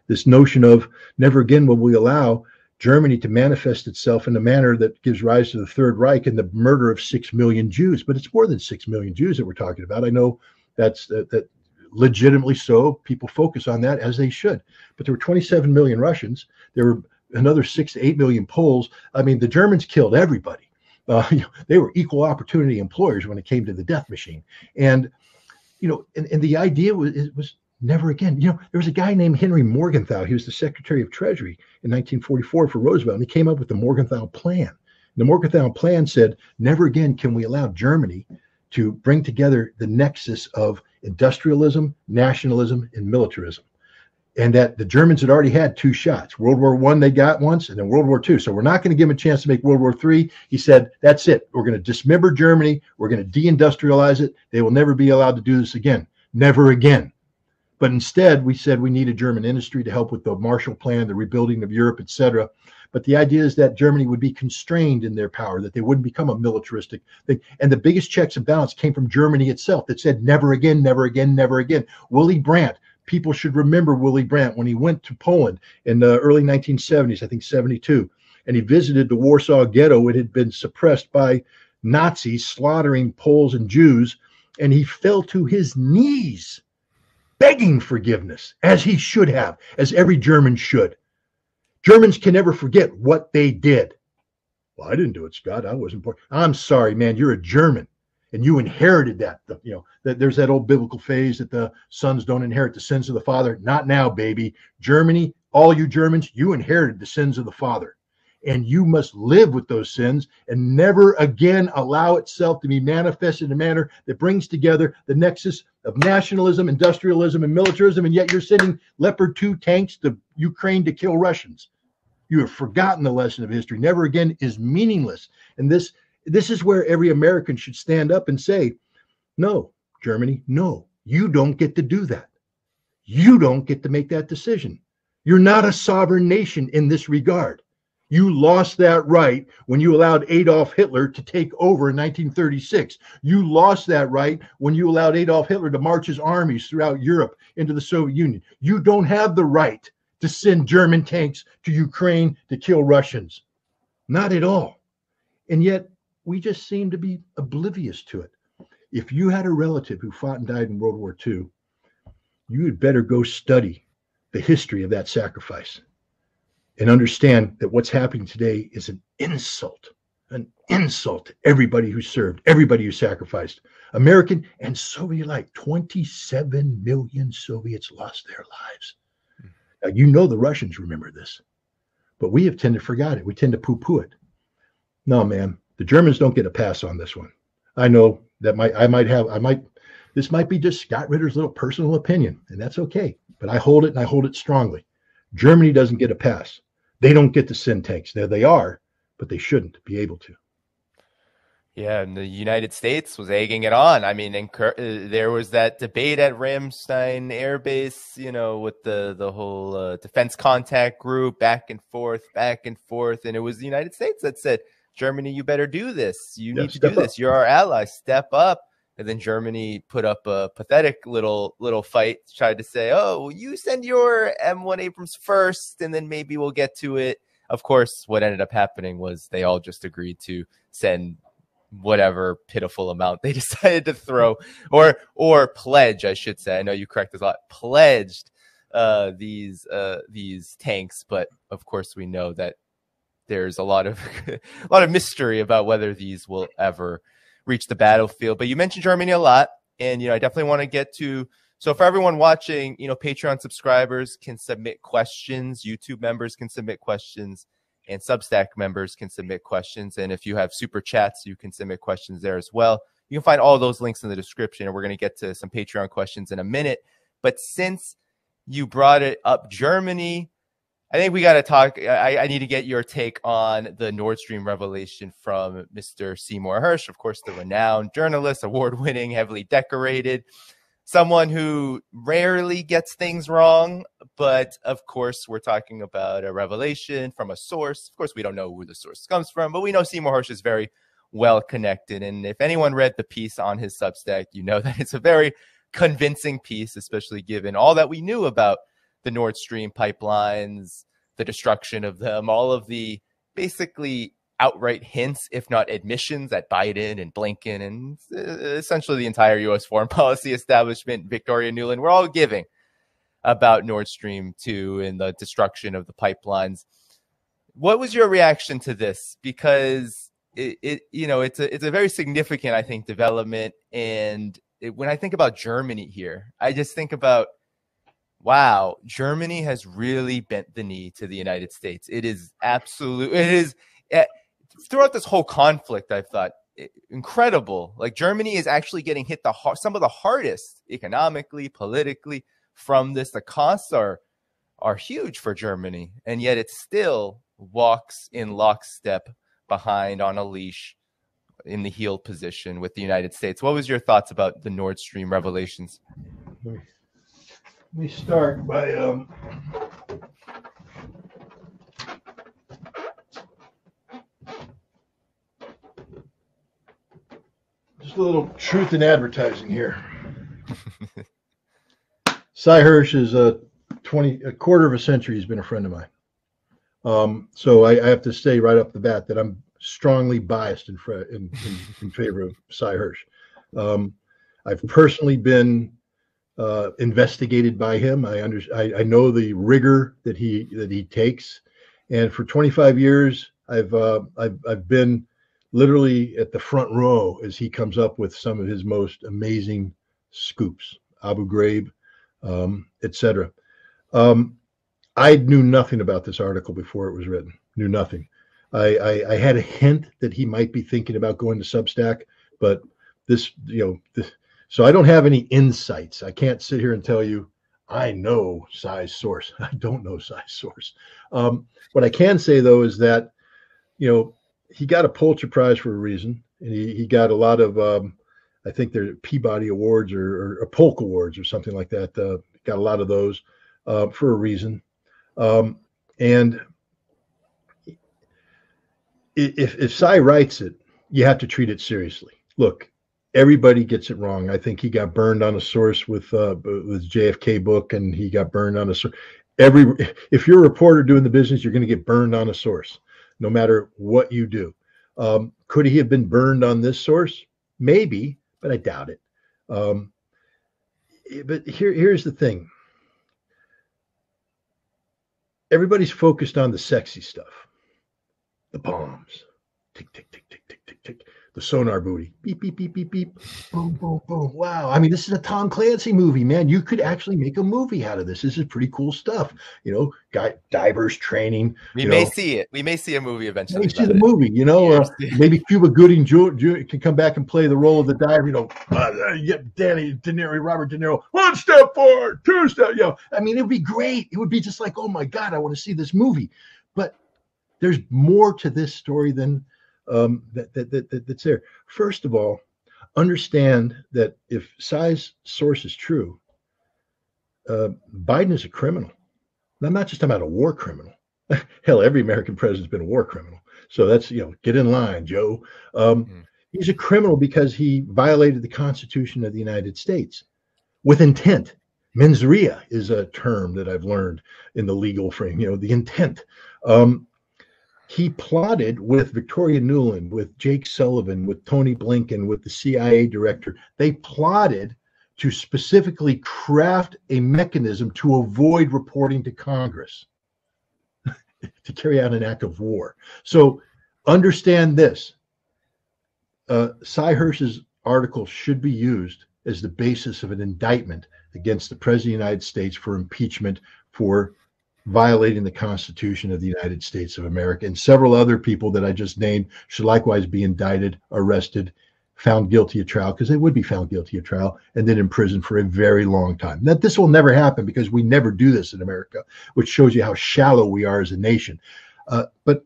This notion of never again will we allow Germany to manifest itself in a manner that gives rise to the Third Reich and the murder of 6 million Jews. But it's more than 6 million Jews that we're talking about. I know that's that legitimately so. People focus on that, as they should. But there were 27 million Russians. There were another 6 to 8 million Poles. I mean, the Germans killed everybody. They were equal opportunity employers when it came to the death machine. And, and the idea was never again. There was a guy named Henry Morgenthau. He was the Secretary of Treasury in 1944 for Roosevelt, and he came up with the Morgenthau Plan. The Morgenthau Plan said, never again can we allow Germany to bring together the nexus of industrialism, nationalism, and militarism. And that the Germans had already had 2 shots. World War I they got once, and then World War II. So we're not going to give them a chance to make World War III. He said, that's it. We're going to dismember Germany. We're going to deindustrialize it. They will never be allowed to do this again. Never again. But instead, we said we need a German industry to help with the Marshall Plan, the rebuilding of Europe, etc. But the idea is that Germany would be constrained in their power, that they wouldn't become a militaristic thing. And the biggest checks and balance came from Germany itself that said, never again, never again, never again. Willy Brandt. People should remember Willy Brandt when he went to Poland in the early 1970s, I think 72, and he visited the Warsaw Ghetto. It had been suppressed by Nazis slaughtering Poles and Jews, and he fell to his knees begging forgiveness, as he should have, as every German should. Germans can never forget what they did. Well, I didn't do it, Scott. I wasn't born. I'm sorry, man. You're a German. And you inherited that. There's that old biblical phrase that the sons don't inherit the sins of the father. Not now, baby. Germany, all you Germans, you inherited the sins of the father. And you must live with those sins and never again allow itself to be manifested in a manner that brings together the nexus of nationalism, industrialism, and militarism. And yet you're sending Leopard 2 tanks to Ukraine to kill Russians. You have forgotten the lesson of history. Never again is meaningless. And this is where every American should stand up and say, no, Germany, no, you don't get to do that. You don't get to make that decision. You're not a sovereign nation in this regard. You lost that right when you allowed Adolf Hitler to take over in 1936. You lost that right when you allowed Adolf Hitler to march his armies throughout Europe into the Soviet Union. You don't have the right to send German tanks to Ukraine to kill Russians. Not at all. And yet we just seem to be oblivious to it. If you had a relative who fought and died in World War II, you had better go study the history of that sacrifice and understand that what's happening today is an insult to everybody who served, everybody who sacrificed. American and Soviet alike, 27 million Soviets lost their lives. Now, you know the Russians remember this, but we have tended to forget it. We tend to poo-poo it. No, man, the Germans don't get a pass on this one. I know that this might be just Scott Ritter's little personal opinion, and that's okay. But I hold it, and I hold it strongly. Germany doesn't get a pass. They don't get to send tanks. There they are, but they shouldn't be able to. Yeah, and the United States was egging it on. I mean, there was that debate at Ramstein Air Base, with the whole defense contact group, back and forth, and it was the United States that said, Germany, you better do this. You need to do this. You're our ally. Step up. And then Germany put up a pathetic little fight, tried to say, oh, you send your M1 Abrams first, and then maybe we'll get to it. Of course, what ended up happening was they all just agreed to send whatever pitiful amount they decided to throw, or pledge, I should say. I know you correct us a lot. Pledged these tanks, but of course we know that there's a lot of mystery about whether these will ever reach the battlefield. But you mentioned Germany a lot, and I definitely want to get to. So for everyone watching, Patreon subscribers can submit questions, YouTube members can submit questions, and Substack members can submit questions. And if you have super chats, you can submit questions there as well. You can find all those links in the description, and we're going to get to some Patreon questions in a minute. But since you brought it up, Germany, I think we got to talk. I need to get your take on the Nord Stream revelation from Mr. Seymour Hersh, of course, the renowned journalist, award-winning, heavily decorated, someone who rarely gets things wrong. But of course, we're talking about a revelation from a source. Of course, we don't know who the source comes from, but we know Seymour Hersh is very well connected. And if anyone read the piece on his Substack, you know that it's a very convincing piece, especially given all that we knew about the Nord Stream pipelines, the destruction of them, all of the basically outright hints, if not admissions, that Biden and Blinken and essentially the entire U.S. foreign policy establishment, Victoria Nuland, we're all giving about Nord Stream 2 and the destruction of the pipelines. What was your reaction to this? Because it's a very significant, I think, development. And when I think about Germany here, I just think about, wow, Germany has really bent the knee to the United States. It is throughout this whole conflict, I've thought, incredible. Like, Germany is actually getting hit some of the hardest economically, politically from this. The costs are huge for Germany, and yet it still walks in lockstep behind on a leash in the heel position with the United States. What was your thoughts about the Nord Stream revelations? Let me start by just a little truth in advertising here. Cy Hersh is a quarter of a century. He's been a friend of mine. So I have to say right up the bat that I'm strongly biased in favor of Cy Hersh. I've personally been investigated by him. I know the rigor that he takes, and for 25 years I've been literally at the front row as he comes up with some of his most amazing scoops, Abu Ghraib, etc. I knew nothing about this article before it was written. Knew nothing. I had a hint that he might be thinking about going to Substack, but so I don't have any insights. I can't sit here and tell you I know Cy's source. I don't know Cy's source. What I can say, though, is that, he got a Pulitzer Prize for a reason. And he got a lot of, I think they're Peabody Awards or Polk Awards or something like that. Got a lot of those for a reason. And if Cy writes it, you have to treat it seriously. Look, everybody gets it wrong. I think he got burned on a source with JFK book, and he got burned on a source. If you're a reporter doing the business, you're going to get burned on a source, no matter what you do. Could he have been burned on this source? Maybe, but I doubt it. But here's the thing. Everybody's focused on the sexy stuff. The bombs. Tick, tick, tick, tick, tick, tick, tick. The sonar booty. Beep, beep, beep, beep, beep. Boom, boom, boom. Wow. I mean, this is a Tom Clancy movie, man. You could actually make a movie out of this. This is pretty cool stuff. You know, divers training. We may see it. We may see a movie eventually. We see the movie, you know. Maybe Cuba Gooding can come back and play the role of the diver. You know, Danny De Niro, Robert De Niro. 1 step forward, 2 step. You know, I mean, it would be great. It would be just like, oh my God, I want to see this movie. But there's more to this story than that's there. First of all, understand that if Cy's source is true, Biden is a criminal. And I'm not just talking about a war criminal. Hell, every American president's been a war criminal. So that's, you know, get in line, Joe. He's a criminal because he violated the Constitution of the United States with intent. Mens rea is a term that I've learned in the legal frame, you know, the intent. He plotted with Victoria Nuland, with Jake Sullivan, with Tony Blinken, with the CIA director. They plotted to specifically craft a mechanism to avoid reporting to Congress, to carry out an act of war. So understand this. Cy Hirsch's article should be used as the basis of an indictment against the President of the United States for impeachment for violating the Constitution of the United States of America. And several other people that I just named should likewise be indicted, arrested, found guilty at trial, because they would be found guilty at trial, and then imprisoned for a very long time. That this will never happen because we never do this in America, which shows you how shallow we are as a nation. But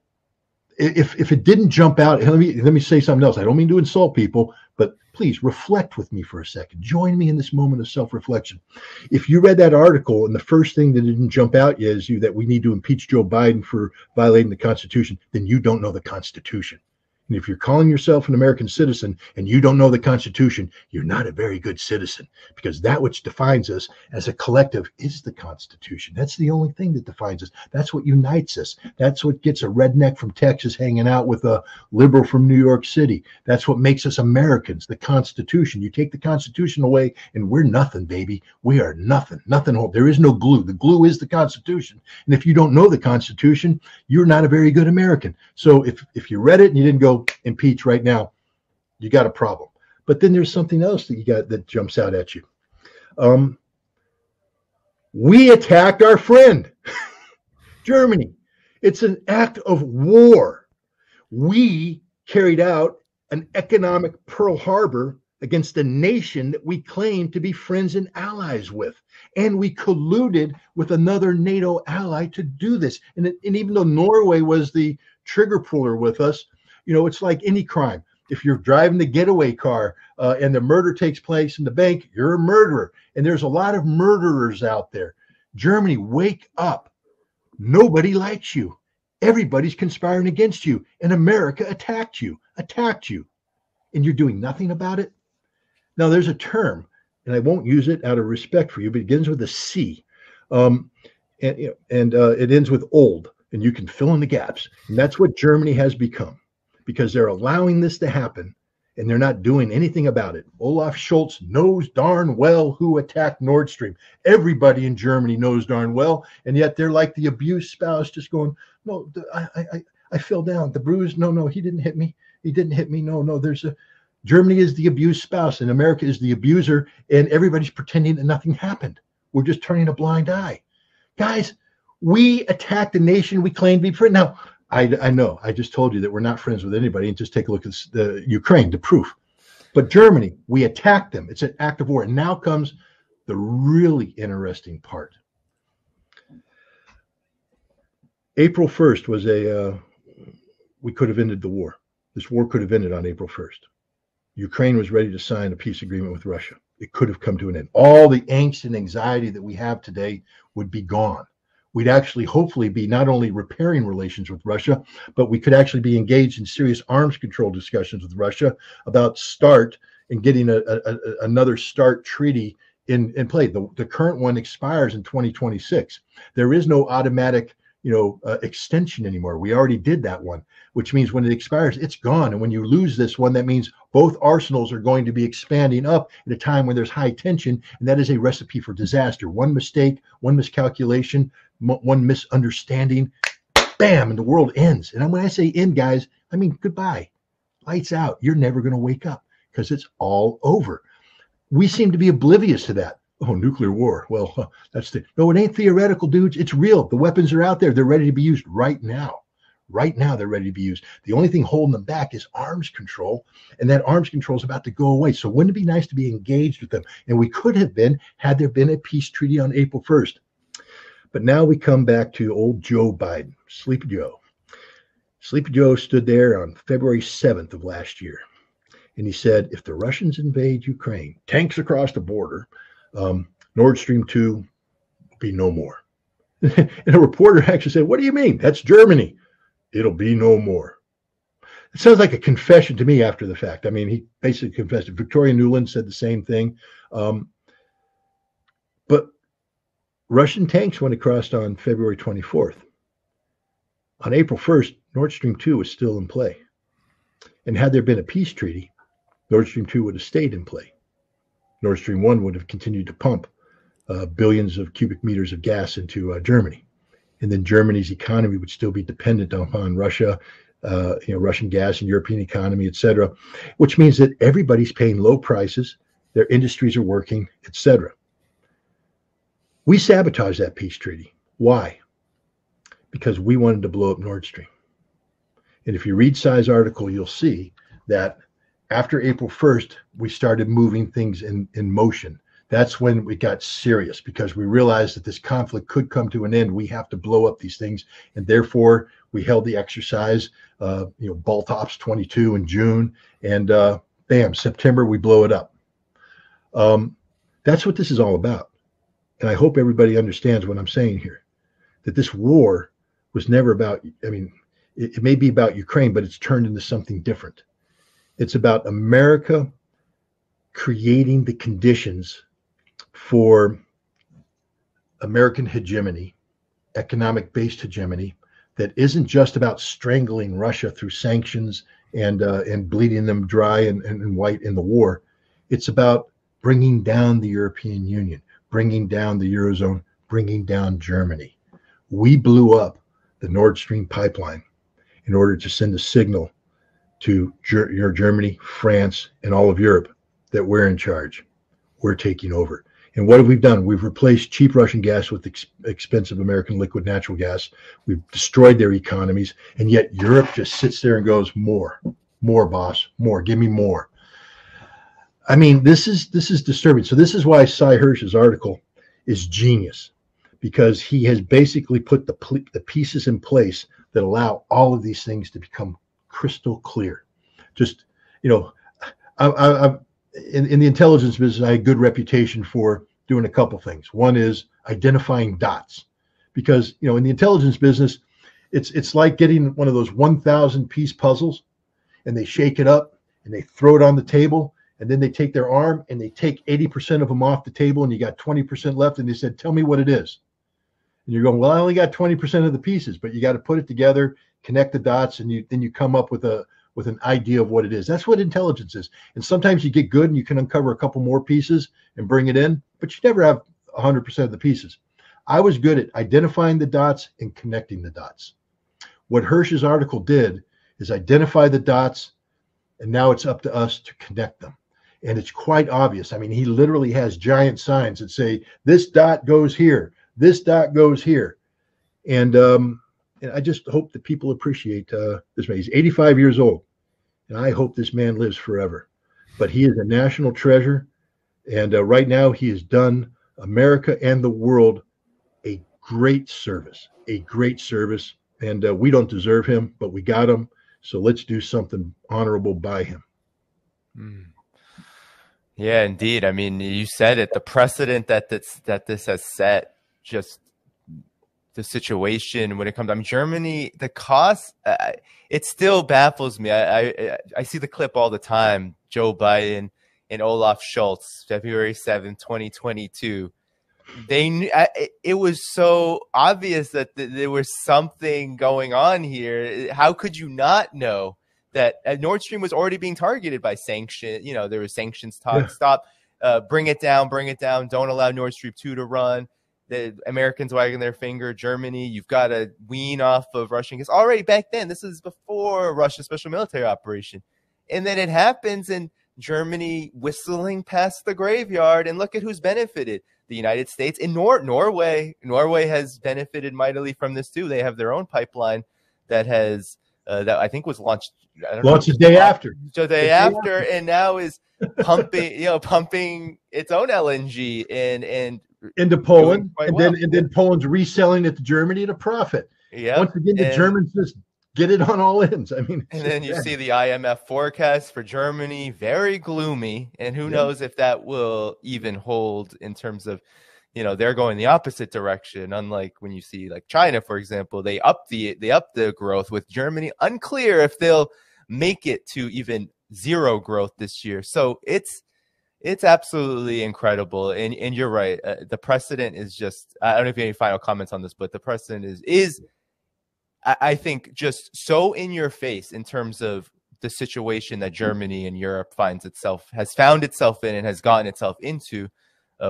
if it didn't jump out, let me say something else. I don't mean to insult people, but please reflect with me for a second. Join me in this moment of self-reflection. If you read that article and the first thing that didn't jump out is that we need to impeach Joe Biden for violating the Constitution, then you don't know the Constitution. And if you're calling yourself an American citizen and you don't know the Constitution, you're not a very good citizen, because that which defines us as a collective is the Constitution. That's the only thing that defines us. That's what unites us. That's what gets a redneck from Texas hanging out with a liberal from New York City. That's what makes us Americans, the Constitution. You take the Constitution away and we're nothing, baby. We are nothing. Nothing. There is no glue. The glue is the Constitution. And if you don't know the Constitution, you're not a very good American. So if you read it and you didn't go impeach right now, you got a problem. But then there's something else that you got that jumps out at you. We attacked our friend, Germany. It's an act of war. We carried out an economic Pearl Harbor against a nation that we claim to be friends and allies with. And we colluded with another NATO ally to do this. And even though Norway was the trigger puller with us, you know, it's like any crime. If you're driving the getaway car and the murder takes place in the bank, you're a murderer. And there's a lot of murderers out there. Germany, wake up. Nobody likes you. Everybody's conspiring against you. And America attacked you. And you're doing nothing about it. Now, there's a term, and I won't use it out of respect for you, but it begins with a C. And it ends with old. And you can fill in the gaps. And that's what Germany has become, because they're allowing this to happen and they're not doing anything about it. Olaf Scholz knows darn well who attacked Nord Stream. Everybody in Germany knows darn well. And yet they're like the abused spouse, just going, no, I fell down. The bruise. No, he didn't hit me. He didn't hit me. No, Germany is the abused spouse and America is the abuser. And everybody's pretending that nothing happened. We're just turning a blind eye. Guys, we attacked a nation we claim to be friends. Now, I know, I just told you that we're not friends with anybody, and just take a look at the Ukraine, the proof. But Germany, we attacked them. It's an act of war. And now comes the really interesting part. April 1st was we could have ended the war. This war could have ended on April 1st. Ukraine was ready to sign a peace agreement with Russia. It could have come to an end. All the angst and anxiety that we have today would be gone. we'd actually hopefully be not only repairing relations with Russia, but we could actually be engaged in serious arms control discussions with Russia about START and getting another START treaty in play. The current one expires in 2026. There is no automatic extension anymore. We already did that one, which means when it expires, it's gone. And when you lose this one, that means both arsenals are going to be expanding up at a time when there's high tension, and that is a recipe for disaster. One mistake, one miscalculation, one misunderstanding, bam, and the world ends. And when I say end, guys, I mean goodbye. Lights out. You're never going to wake up because it's all over. We seem to be oblivious to that. Oh, nuclear war. Well, no, it ain't theoretical, dudes. It's real. The weapons are out there. They're ready to be used right now. Right now, they're ready to be used. The only thing holding them back is arms control, and that arms control is about to go away. So wouldn't it be nice to be engaged with them? And we could have been had there been a peace treaty on April 1st. But now we come back to old Joe Biden, Sleepy Joe. Sleepy Joe stood there on February 7th of last year, and he said, if the Russians invade Ukraine, tanks across the border, Nord Stream 2 will be no more. And a reporter actually said, what do you mean? That's Germany. It'll be no more. It sounds like a confession to me after the fact. I mean, he basically confessed it. Victoria Nuland said the same thing. But Russian tanks went across on February 24th. On April 1st, Nord Stream 2 was still in play. And had there been a peace treaty, Nord Stream 2 would have stayed in play. Nord Stream 1 would have continued to pump billions of cubic meters of gas into Germany. And then Germany's economy would still be dependent upon Russia, Russian gas and European economy, et cetera, which means that everybody's paying low prices, their industries are working, et cetera. We sabotaged that peace treaty. Why? Because we wanted to blow up Nord Stream. And if you read Cy's article, you'll see that after April 1st, we started moving things in motion. That's when we got serious because we realized that this conflict could come to an end. We have to blow up these things. And therefore, we held the exercise, Baltops 22 in June. And bam, September, we blow it up. That's what this is all about. And I hope everybody understands what I'm saying here, that this war was never about, it may be about Ukraine, but it's turned into something different. It's about America creating the conditions for American hegemony, economic-based hegemony, that isn't just about strangling Russia through sanctions and bleeding them dry and white in the war. It's about bringing down the European Union, bringing down the Eurozone, bringing down Germany. We blew up the Nord Stream pipeline in order to send a signal to Germany, France, and all of Europe that we're in charge. We're taking over. And what have we done? We've replaced cheap Russian gas with expensive American liquid natural gas. We've destroyed their economies. And yet Europe just sits there and goes, more, boss, more, give me more. I mean, this is disturbing. So this is why Cy Hirsch's article is genius, because he has basically put the pieces in place that allow all of these things to become crystal clear. Just, in the intelligence business, I had a good reputation for doing a couple things. One is identifying dots, because in the intelligence business, it's like getting one of those 1,000 piece puzzles, and they shake it up and they throw it on the table, and then they take their arm and they take 80% of them off the table, and you got 20% left, and they said, "Tell me what it is." And you're going, "Well, I only got 20% of the pieces," but you got to put it together, connect the dots, and then you come up with an idea of what it is. That's what intelligence is. And sometimes you get good and you can uncover a couple more pieces and bring it in, but you never have 100% of the pieces. I was good at identifying the dots and connecting the dots. What Hirsch's article did is identify the dots, and now it's up to us to connect them. And it's quite obvious. I mean, he literally has giant signs that say, this dot goes here, this dot goes here. And I just hope that people appreciate this man. He's 85 years old. And I hope this man lives forever. But he is a national treasure. And right now he has done America and the world a great service, And we don't deserve him, but we got him. So let's do something honorable by him. Yeah, indeed. I mean, you said it. The precedent that this has set, just the situation when it comes. I mean, Germany, the cost, it still baffles me. I see the clip all the time. Joe Biden and Olaf Scholz, February 7th, 2022. It was so obvious that there was something going on here. How could you not know that Nord Stream was already being targeted by sanctions? You know, there was sanctions talk. Yeah. Stop, bring it down. Don't allow Nord Stream 2 to run. The Americans wagging their finger. Germany, you've got to wean off of Russian gas. Already back then, this is before Russia's special military operation. And then it happens, and Germany whistling past the graveyard, and look at who's benefited. The United States and Norway. Norway has benefited mightily from this too. They have their own pipeline that has that I think was launched the day after. So the day after, and now is pumping its own LNG and into Poland, and then Poland's reselling it to Germany at a profit. Yeah. Once again, the Germans just get it on all ends. I mean, and then you see the IMF forecast for Germany, very gloomy, and who knows if that will even hold in terms of, they're going the opposite direction. Unlike when you see like China, for example, they up the growth. With Germany, unclear if they'll make it to even zero growth this year. So it's absolutely incredible, and you're right. The precedent is just, I don't know if you have any final comments on this, but the precedent is I think just so in your face in terms of the situation that Germany and Europe has found itself in and has gotten itself into,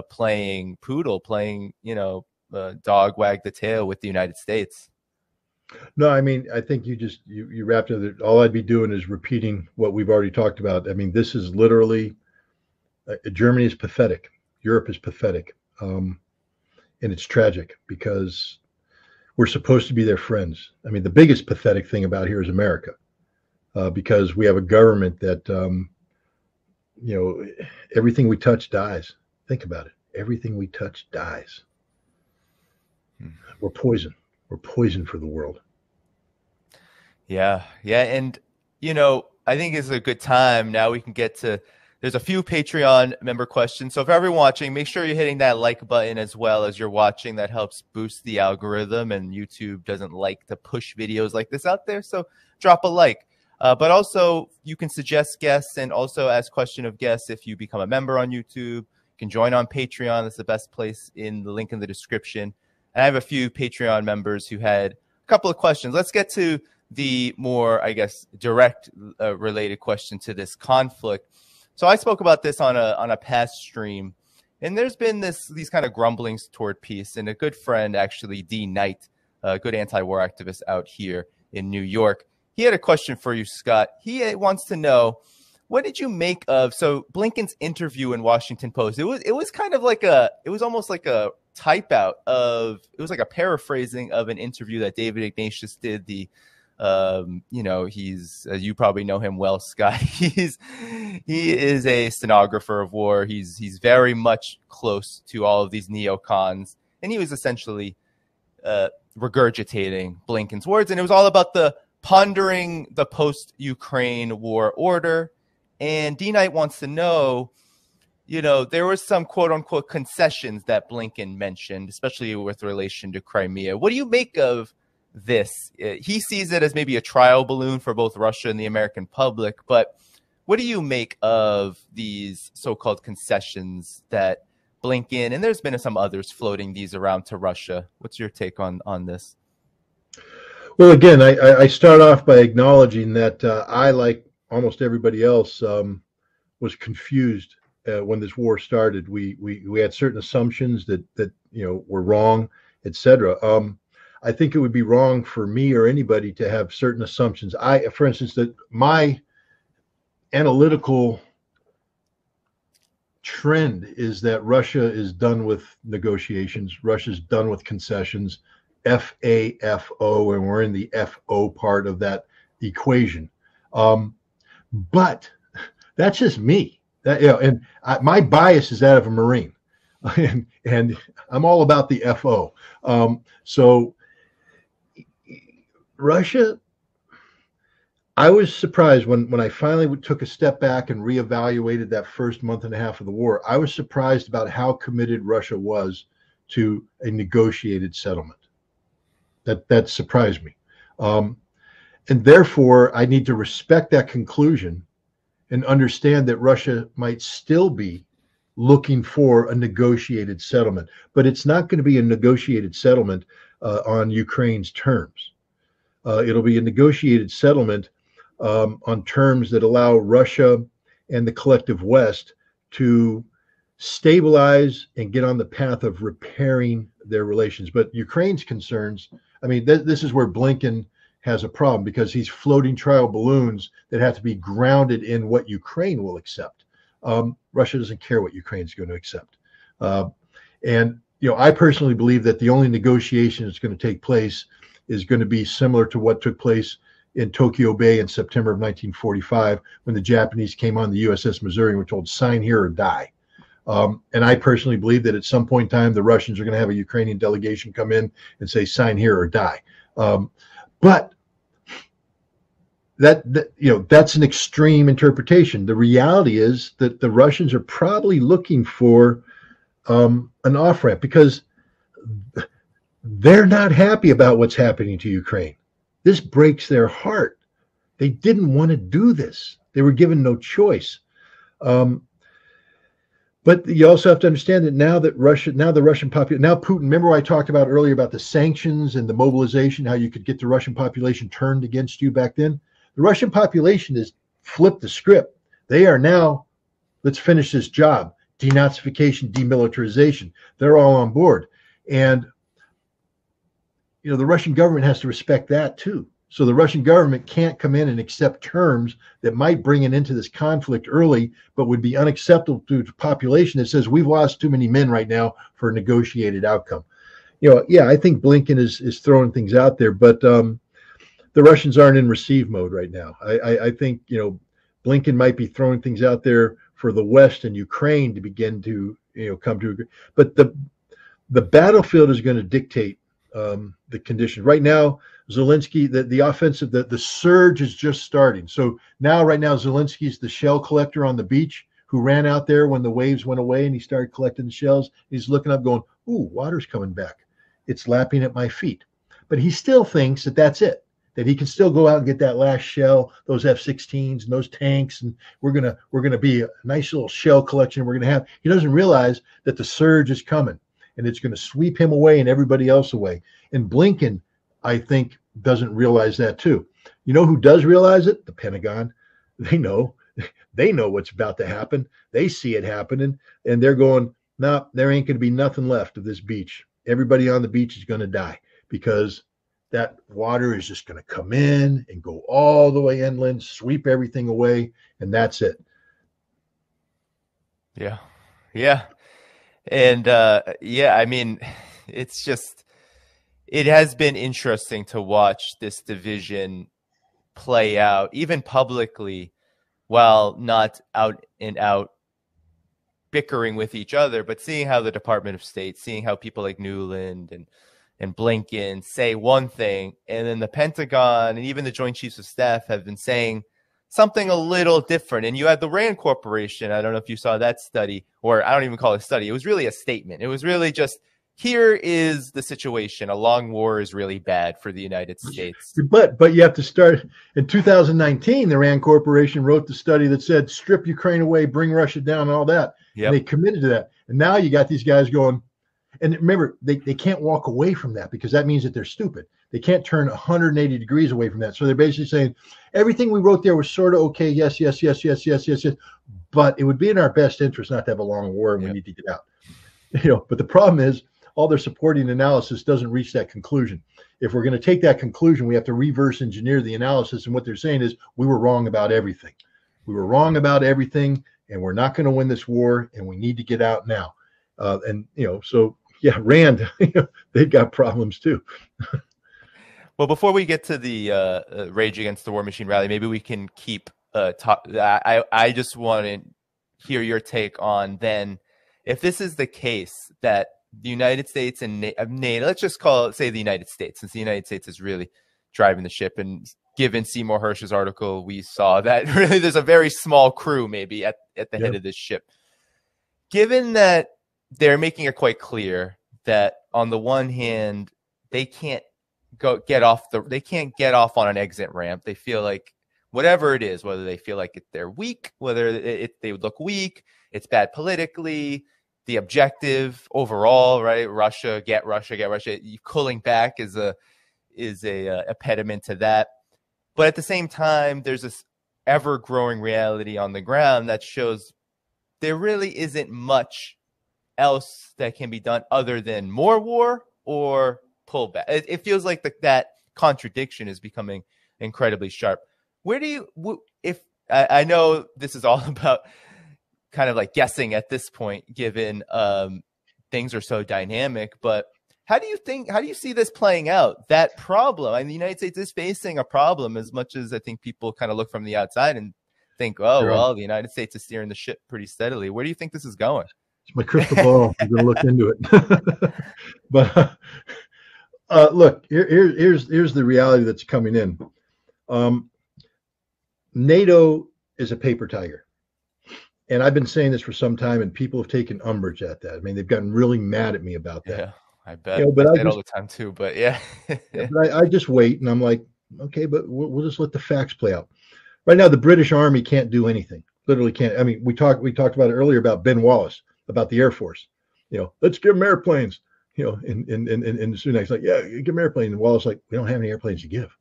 playing poodle, dog wag the tail with the United States. No, I mean, I think you wrapped it. All I'd be doing is repeating what we've already talked about. I mean, this is literally, Germany is pathetic. Europe is pathetic. And it's tragic because we're supposed to be their friends. I mean, the biggest pathetic thing about here is America, because we have a government that, everything we touch dies. Think about it. Everything we touch dies. We're poison. We're poison for the world. Yeah. And, I think it's a good time. Now we can get to, there's a few Patreon member questions. So if everyone watching, make sure you're hitting that like button as well as you're watching. That helps boost the algorithm, and YouTube doesn't like to push videos like this out there. So drop a like. But also you can suggest guests and also ask question of guests if you become a member on YouTube. You can join on Patreon. That's the best place, in the link in the description. And I have a few Patreon members who had a couple of questions. Let's get to the more, I guess, direct related question to this conflict. So I spoke about this on a past stream, and there's been these kind of grumblings toward peace. And a good friend, actually, D. Knight, a good anti-war activist out here in New York, he had a question for you, Scott. He wants to know, what did you make of Blinken's interview in Washington Post? It was kind of like it was almost like a type out of, it was like a paraphrasing of an interview that David Ignatius did. He's, you probably know him well, Scott. He is a stenographer of war. He's very much close to all of these neocons, and he was essentially regurgitating Blinken's words, and it was all about the pondering the post-Ukraine war order. And D. Knight wants to know, there was some quote-unquote concessions that Blinken mentioned, especially with relation to Crimea. What do you make of this? He sees it as maybe a trial balloon for both Russia and the American public, but what do you make of these so-called concessions that Blinken, and there's been some others floating these around to Russia? What's your take on this? Well, again, I start off by acknowledging that I, like almost everybody else, was confused when this war started. We had certain assumptions that were wrong, etc. I think it would be wrong for me or anybody to have certain assumptions. For instance, that my analytical trend is that Russia is done with negotiations. Russia's done with concessions, FAFO, and we're in the FO part of that equation. But that's just me. My bias is that of a Marine, and I'm all about the FO. So Russia, I was surprised when I finally took a step back and reevaluated that first month and a half of the war. I was surprised about how committed Russia was to a negotiated settlement. That surprised me. And therefore, I need to respect that conclusion and understand that Russia might still be looking for a negotiated settlement, but it's not going to be a negotiated settlement on Ukraine's terms. It'll be a negotiated settlement on terms that allow Russia and the collective West to stabilize and get on the path of repairing their relations. But Ukraine's concerns, I mean, this is where Blinken has a problem, because he's floating trial balloons that have to be grounded in what Ukraine will accept. Russia doesn't care what Ukraine's going to accept. And, I personally believe that the only negotiation that's going to take place is going to be similar to what took place in Tokyo Bay in September of 1945, when the Japanese came on the USS Missouri and were told, sign here or die. And I personally believe that at some point in time, the Russians are going to have a Ukrainian delegation come in and say, sign here or die. But that's an extreme interpretation. The reality is that the Russians are probably looking for an off-ramp, because they're not happy about what's happening to Ukraine. This breaks their heart. They didn't want to do this. They were given no choice. But you also have to understand that now the Russian population, now Putin, remember I talked about earlier about the sanctions and the mobilization, how you could get the Russian population turned against you back then? The Russian population has flipped the script. They are now, let's finish this job. Denazification, demilitarization. They're all on board. And, the Russian government has to respect that too. So the Russian government can't come in and accept terms that might bring it into this conflict early, but would be unacceptable to the population that says we've lost too many men right now for a negotiated outcome. I think Blinken is throwing things out there, but the Russians aren't in receive mode right now. I think, Blinken might be throwing things out there for the West and Ukraine to begin to, come to agree. But the battlefield is going to dictate the conditions. Right now, Zelensky, the offensive, the surge is just starting. So right now, Zelensky's the shell collector on the beach who ran out there when the waves went away, and he started collecting the shells. He's looking up going, ooh, water's coming back. It's lapping at my feet. But he still thinks that that's it, that he can still go out and get that last shell, those F-16s and those tanks, and we're gonna be a nice little shell collection we're gonna have. He doesn't realize that the surge is coming, and it's going to sweep him away and everybody else away. And Blinken, I think, doesn't realize that too. You know who does realize it? The Pentagon. They know what's about to happen. They see it happening, and they're going, nah, there ain't going to be nothing left of this beach. Everybody on the beach is going to die, because that water is just going to come in and go all the way inland, sweep everything away, and that's it. Yeah. And I mean, it's just, it has been interesting to watch this division play out, even publicly, while not out and out bickering with each other, but seeing how the Department of State, seeing how people like Newland and Blinken say one thing, and then the Pentagon and even the Joint Chiefs of Staff have been saying something a little different. And you had the Rand Corporation. I don't know if you saw that study, or I don't even call it a study. It was really a statement. It was really just, here is the situation. A long war is really bad for the United States. But you have to start in 2019. The Rand Corporation wrote the study that said, strip Ukraine away, bring Russia down, and all that. Yep. And they committed to that. And now you got these guys going, and remember, they can't walk away from that, because that means that they're stupid. They can't turn 180 degrees away from that. So they're basically saying everything we wrote there was sort of okay. Yes. But it would be in our best interest not to have a long war, and we need to get out. But the problem is all their supporting analysis doesn't reach that conclusion. If we're going to take that conclusion, we have to reverse engineer the analysis. And what they're saying is we were wrong about everything. We were wrong about everything, and we're not going to win this war, and we need to get out now. Rand, they've got problems too. Well, before we get to the Rage Against the War Machine rally, maybe we can keep I just want to hear your take on then, if this is the case that the United States and NATO, let's just say the United States, since the United States is really driving the ship, and given Seymour Hersh's article, we saw that really there's a very small crew maybe at the head of this ship. Given that they're making it quite clear that on the one hand, they can't they can't get off on an exit ramp. They feel like whatever it is, whether they feel like they're weak, whether they would look weak, it's bad politically, the objective overall, right? Russia, get Russia. Cooling back is a impediment to that. But at the same time, there's this ever-growing reality on the ground that shows there really isn't much else that can be done other than more war or pullback. It feels like that contradiction is becoming incredibly sharp. Where do you, if I know this is all about kind of like guessing at this point, given things are so dynamic, but how do you see this playing out? That problem, I mean, the United States is facing a problem as much as I think people kind of look from the outside and think, oh, well, the United States is steering the ship pretty steadily. Where do you think this is going? It's my crystal ball. I'm going to look into it. But look, here's the reality that's coming in. NATO is a paper tiger. And I've been saying this for some time, and people have taken umbrage at that. I mean, they've gotten really mad at me about that. Yeah, I bet. But I say it all the time too, but yeah. But I just wait, and I'm like, okay, but we'll just let the facts play out. Right now, the British Army can't do anything. Literally can't. I mean, we talked about it earlier about Ben Wallace, about the Air Force. Let's give them airplanes. In Sunak's like, yeah, give them airplanes. And Wallace like, we don't have any airplanes to give.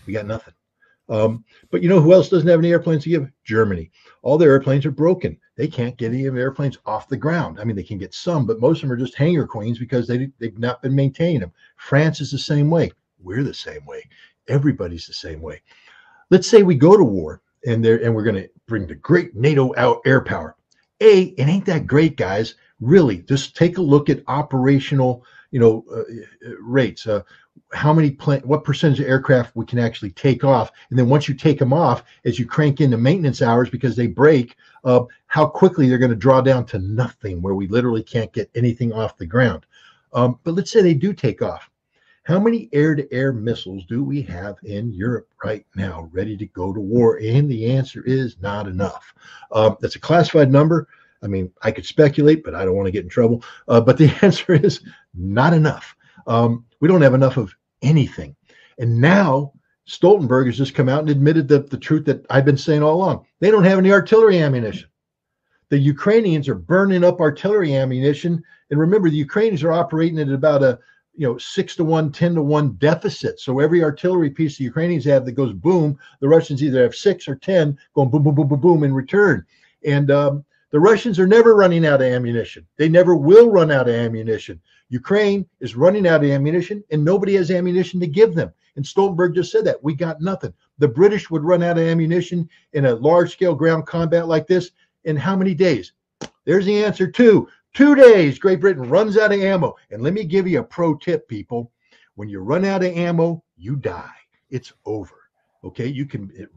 We got nothing. But who else doesn't have any airplanes to give? Germany. All their airplanes are broken. They can't get any of their airplanes off the ground. I mean, they can get some, but most of them are just hangar queens because they've not been maintaining them. France is the same way. We're the same way. Everybody's the same way. Let's say we go to war and we're going to bring the great NATO air power. It ain't that great, guys. Really, just take a look at operational, rates. What percentage of aircraft we can actually take off. And then once you take them off, as you crank into maintenance hours because they break, how quickly they're going to draw down to nothing where we literally can't get anything off the ground. But let's say they do take off. How many air-to-air missiles do we have in Europe right now ready to go to war? And the answer is not enough. That's a classified number. I mean, I could speculate, but I don't want to get in trouble. But the answer is not enough. We don't have enough of anything. And now Stoltenberg has just come out and admitted the truth that I've been saying all along. They don't have any artillery ammunition. The Ukrainians are burning up artillery ammunition. And remember, the Ukrainians are operating at about a 6-to-1, 10-to-1 deficit. So every artillery piece the Ukrainians have that goes boom, the Russians either have 6 or 10 going boom, boom, boom, boom, boom in return. And the Russians are never running out of ammunition. They never will run out of ammunition. Ukraine is running out of ammunition, and nobody has ammunition to give them. And Stoltenberg just said that. We got nothing. The British would run out of ammunition in a large-scale ground combat like this in how many days? There's the answer, 2 days. Great Britain runs out of ammo. And let me give you a pro tip, people. When you run out of ammo, you die. It's over. Okay?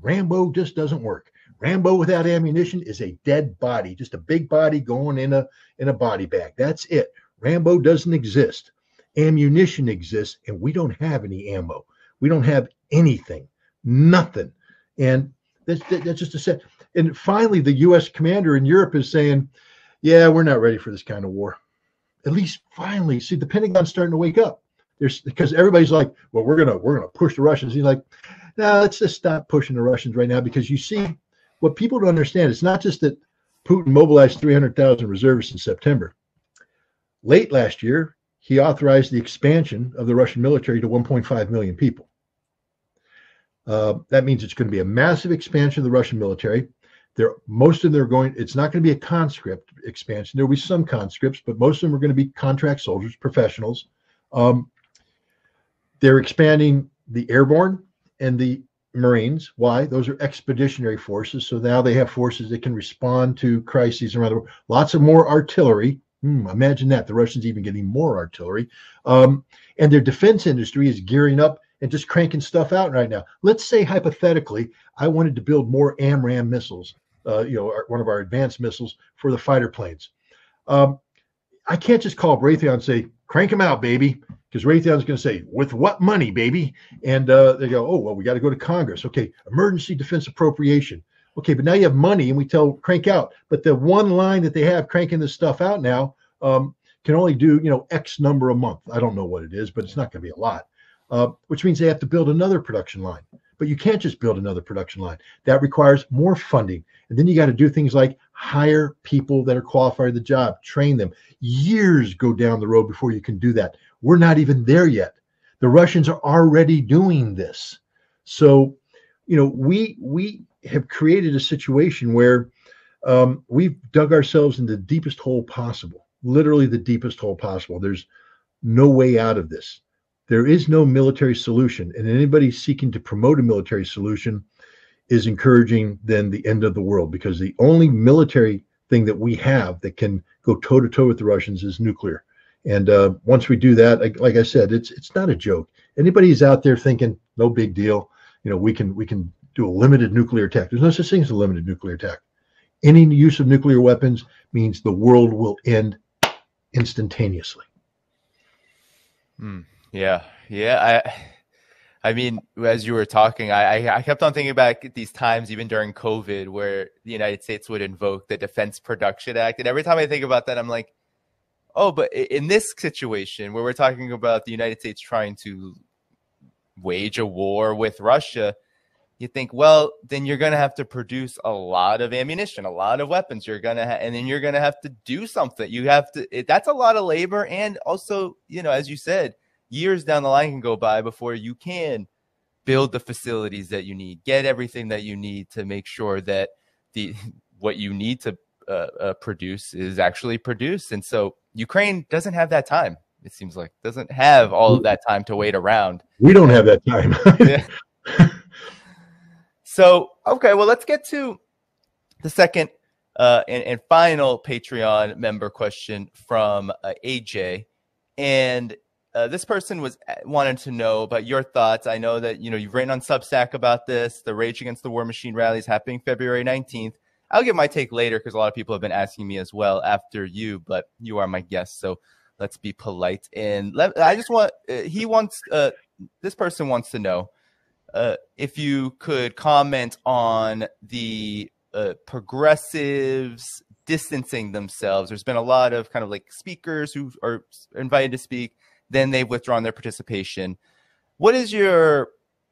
Rambo just doesn't work. Rambo without ammunition is a dead body, just a big body going in a body bag. That's it. Rambo doesn't exist. Ammunition exists, and we don't have any ammo. We don't have anything, nothing. And that's just a set. And finally, the U.S. commander in Europe is saying, yeah, we're not ready for this kind of war. At least finally, see, the Pentagon's starting to wake up. Because everybody's like, well, we're gonna push the Russians. He's like, no, let's just stop pushing the Russians right now, because you see, what people don't understand, it's not just that Putin mobilized 300,000 reservists in September. Late last year, he authorized the expansion of the Russian military to 1.5 million people. That means it's going to be a massive expansion of the Russian military. Most of them are going, it's not going to be a conscript expansion. There will be some conscripts, but most of them are going to be contract soldiers, professionals. They're expanding the airborne and the Marines. Why? Those are expeditionary forces. So now they have forces that can respond to crises around the world. Lots of more artillery. Imagine that. The Russians even getting more artillery. And their defense industry is gearing up and just cranking stuff out right now. Let's say, hypothetically, I wanted to build more AMRAAM missiles, one of our advanced missiles for the fighter planes. I can't just call up Raytheon and say, crank them out, baby, because Raytheon's going to say, with what money, baby? And they go, oh, well, we got to go to Congress. Okay, emergency defense appropriation. Okay, but now you have money, and we tell crank out. But the one line that they have cranking this stuff out now can only do, X number a month. I don't know what it is, but it's not going to be a lot. which means they have to build another production line. But you can't just build another production line. That requires more funding. And then you got to do things like hire people that are qualified for the job, train them. Years go down the road before you can do that. We're not even there yet. The Russians are already doing this. So, we have created a situation where we've dug ourselves in the deepest hole possible, literally the deepest hole possible. There's no way out of this. There is no military solution, and anybody seeking to promote a military solution is encouraging then the end of the world, because the only military thing that we have that can go toe to toe with the Russians is nuclear. And once we do that, like I said, it's not a joke. Anybody who's out there thinking no big deal, we can do a limited nuclear attack. There's no such thing as a limited nuclear attack. Any use of nuclear weapons means the world will end instantaneously. Yeah. I mean, as you were talking, I kept on thinking back at these times, even during COVID, where the United States would invoke the Defense Production Act. And every time I think about that, I'm like, oh, but in this situation where we're talking about the United States trying to wage a war with Russia, you think, well, then you're going to have to produce a lot of ammunition, a lot of weapons. And then you're going to have to do something. That's a lot of labor. And also, as you said, years down the line can go by before you can build the facilities that you need, get everything that you need to make sure that what you need to produce is actually produced. And so Ukraine doesn't have that time. It seems like doesn't have all of that time to wait around. We don't have that time. Yeah. So, okay, well, let's get to the second and final Patreon member question from AJ. And this person wanted to know about your thoughts. I know that, you've written on Substack about this. The Rage Against the War Machine rally is happening February 19th. I'll give my take later because a lot of people have been asking me as well after you, but you are my guest, so let's be polite. And this person wants to know if you could comment on the progressives distancing themselves. There's been a lot of kind of like speakers who are invited to speak, then they've withdrawn their participation. What is your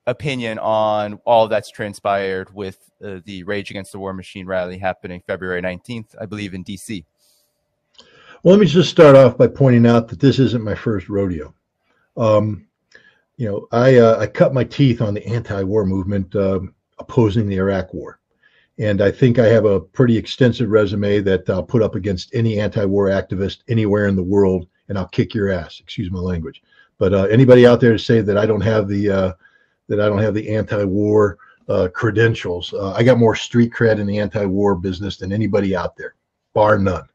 opinion on all that's transpired with the Rage Against the War Machine rally happening February 19th, I believe, in D.C.? Well, let me just start off by pointing out that this isn't my first rodeo. I cut my teeth on the anti-war movement opposing the Iraq War. And I think I have a pretty extensive resume that I'll put up against any anti-war activist anywhere in the world, and I'll kick your ass. Excuse my language. But anybody out there to say that I don't have the anti-war credentials, I got more street cred in the anti-war business than anybody out there, bar none.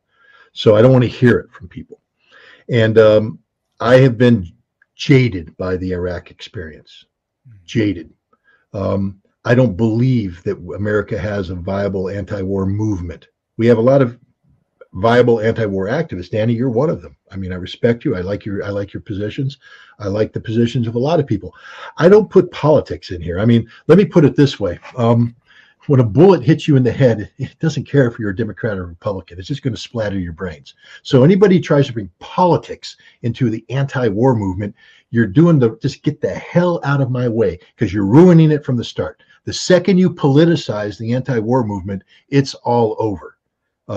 So I don't want to hear it from people. And I have been jaded by the Iraq experience. Jaded. I don't believe that America has a viable anti-war movement. We have a lot of viable anti-war activists. Danny, you're one of them. I mean, I respect you. I like your positions. I like the positions of a lot of people. I don't put politics in here. I mean, let me put it this way. When a bullet hits you in the head, it doesn't care if you're a Democrat or Republican. It's just going to splatter your brains. So anybody who tries to bring politics into the anti-war movement, you're doing just get the hell out of my way, because you're ruining it from the start. The second you politicize the anti-war movement, it's all over.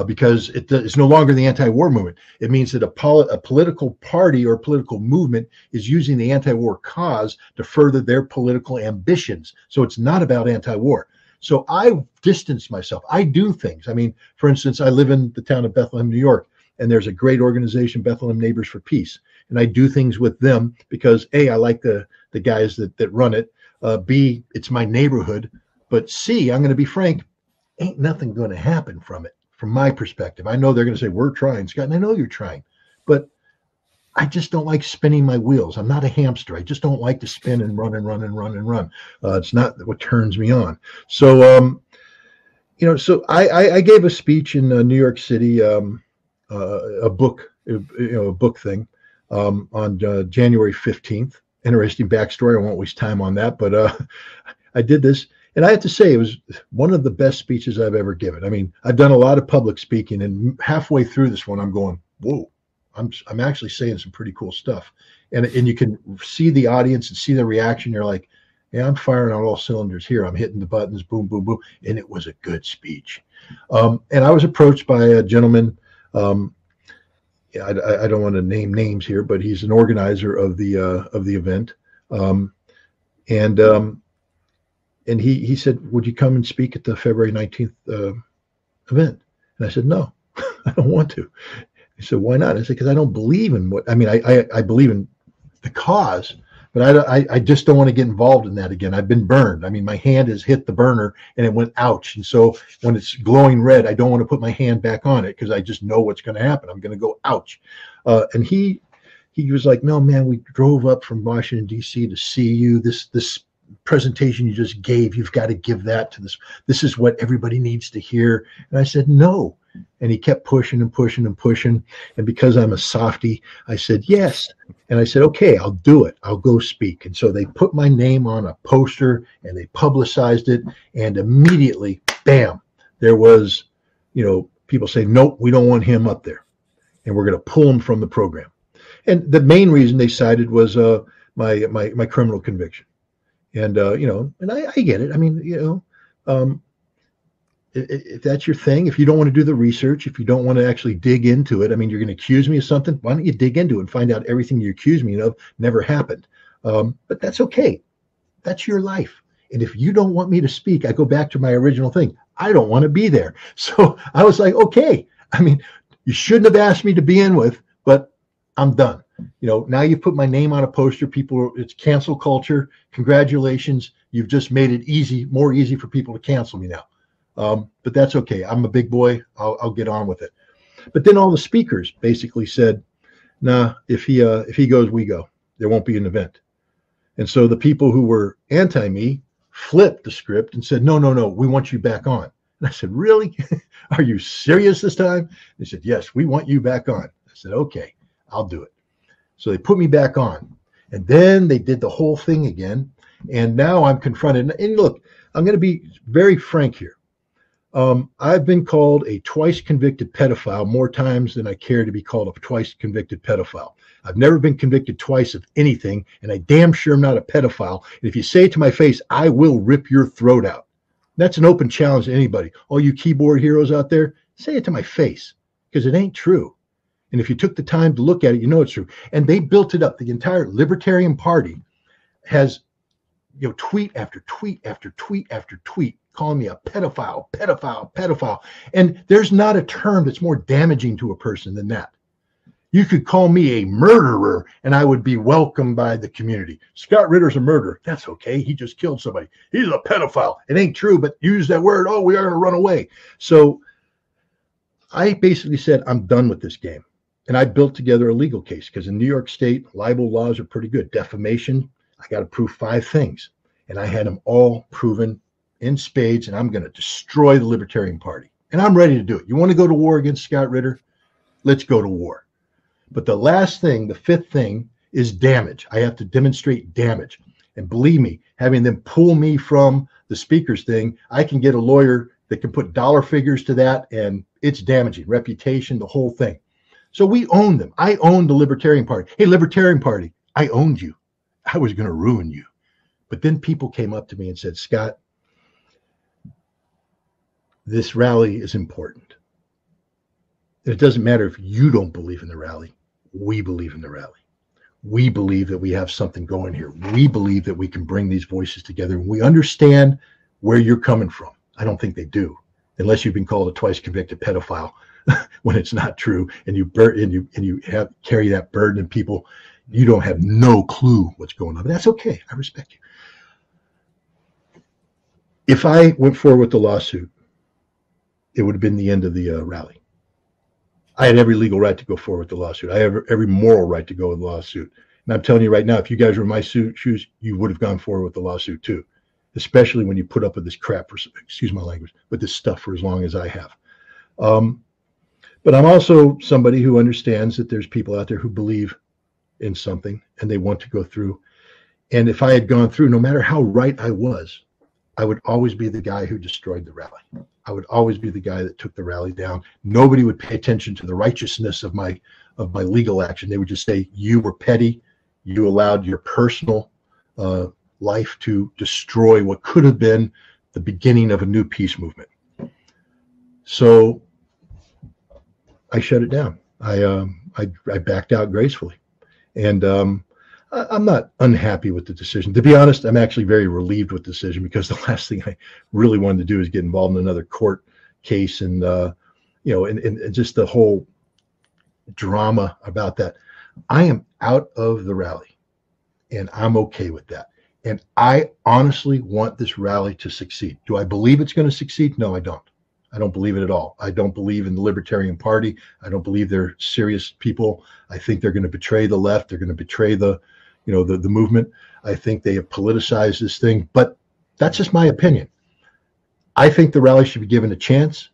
Because it's no longer the anti-war movement. It means that a political party or political movement is using the anti-war cause to further their political ambitions. So it's not about anti-war. So I distance myself. I do things. I mean, for instance, I live in the town of Bethlehem, New York, and there's a great organization, Bethlehem Neighbors for Peace. And I do things with them because A, I like the guys that run it. B, it's my neighborhood. But C, I'm going to be frank, ain't nothing going to happen from it. From my perspective, I know they're going to say, we're trying, Scott, and I know you're trying, but I just don't like spinning my wheels. I'm not a hamster. I just don't like to spin and run and run and run and run. It's not what turns me on. So, so I gave a speech in New York City, a book thing on January 15th. Interesting backstory. I won't waste time on that, but I did this. And I have to say, it was one of the best speeches I've ever given. I mean, I've done a lot of public speaking, and halfway through this one, I'm going, whoa, I'm actually saying some pretty cool stuff, and you can see the audience and see the reaction. You're like, yeah, I'm firing on all cylinders here. I'm hitting the buttons, boom, boom, boom, and it was a good speech. And I was approached by a gentleman. Yeah, I don't want to name names here, but he's an organizer of the event, and he said, "Would you come and speak at the February 19th event?" And I said, "No, I don't want to." He said, "Why not?" I said, "Because I don't believe in what I mean. I believe in the cause, but I just don't want to get involved in that again. I've been burned. I mean, my hand has hit the burner and it went ouch. And so when it's glowing red, I don't want to put my hand back on it because I just know what's going to happen. I'm going to go ouch." And he was like, "No, man, we drove up from Washington, D.C. to see you. This presentation you just gave, you've got to give that to this. This is what everybody needs to hear." And I said, "No." And he kept pushing and pushing and pushing. And because I'm a softie, I said, "Yes." And I said, "Okay, I'll do it. I'll go speak." And so they put my name on a poster and they publicized it. And immediately, bam, there was, people saying, "Nope, we don't want him up there. And we're going to pull him from the program." And the main reason they cited was my criminal conviction. And, and I get it. I mean, if that's your thing, if you don't want to do the research, if you don't want to actually dig into it, I mean, you're going to accuse me of something. Why don't you dig into it and find out everything you accuse me of never happened? But that's okay. That's your life. And if you don't want me to speak, I go back to my original thing. I don't want to be there. So I was like, okay. I mean, you shouldn't have asked me to begin with, but I'm done. Now you put my name on a poster. People, it's cancel culture. Congratulations. You've just made it more easy for people to cancel me now. But that's okay. I'm a big boy. I'll get on with it. But then all the speakers basically said, "Nah, if he goes, we go. There won't be an event." And so the people who were anti me flipped the script and said, "No, we want you back on." And I said, "Really? Are you serious this time?" They said, "Yes, we want you back on." I said, "Okay, I'll do it." So they put me back on. And then they did the whole thing again. And now I'm confronted. And look, I'm going to be very frank here. I've been called a twice convicted pedophile more times than I care to be called a twice convicted pedophile. I've never been convicted twice of anything, and I damn sure am not a pedophile. And if you say it to my face, I will rip your throat out. That's an open challenge to anybody. All you keyboard heroes out there, say it to my face, because it ain't true. And if you took the time to look at it, you know it's true. And they built it up. The entire Libertarian Party has, tweet after tweet after tweet after tweet calling me a pedophile. And there's not a term that's more damaging to a person than that. You could call me a murderer and I would be welcomed by the community. Scott Ritter's a murderer. That's okay. He just killed somebody. He's a pedophile. It ain't true, but use that word. Oh, we are going to run away. So I basically said, I'm done with this game. And I built together a legal case because in New York State, libel laws are pretty good. Defamation, I got to prove 5 things. And I had them all proven in spades, and I'm going to destroy the Libertarian Party. And I'm ready to do it. You want to go to war against Scott Ritter? Let's go to war. But the last thing, the 5th thing, is damage. I have to demonstrate damage. And believe me, having them pull me from the speakers thing, I can get a lawyer that can put dollar figures to that, and it's damaging. Reputation, the whole thing. So we owned them. I owned the Libertarian Party. Hey, Libertarian Party, I owned you. I was going to ruin you. But then people came up to me and said, "Scott, this rally is important. It doesn't matter if you don't believe in the rally. We believe in the rally. We believe that we have something going here. We believe that we can bring these voices together. And we understand where you're coming from." I don't think they do, unless you've been called a twice convicted pedophile when it's not true, and you carry that burden, and people, you don't have no clue what's going on. But that's okay. I respect you. If I went forward with the lawsuit, it would have been the end of the rally. I had every legal right to go forward with the lawsuit. I have every moral right to go with the lawsuit. And I'm telling you right now, if you guys were in my shoes, you would have gone forward with the lawsuit too, especially when you put up with this crap, excuse my language, with this stuff for as long as I have. But I'm also somebody who understands that there's people out there who believe in something and they want to go through. And if I had gone through, no matter how right I was, I would always be the guy who destroyed the rally. I would always be the guy that took the rally down. Nobody would pay attention to the righteousness of my legal action. They would just say, you were petty. You allowed your personal life to destroy what could have been the beginning of a new peace movement. So I shut it down. I backed out gracefully. And I'm not unhappy with the decision. To be honest, I'm actually very relieved with the decision, because the last thing I really wanted to do is get involved in another court case and, and just the whole drama about that. I am out of the rally, and I'm okay with that. And I honestly want this rally to succeed. Do I believe it's going to succeed? No, I don't. I don't believe it at all. I don't believe in the Libertarian Party. I don't believe they're serious people. I think they're going to betray the left. They're going to betray the movement. I think they have politicized this thing, but that's just my opinion. I think the rally should be given a chance.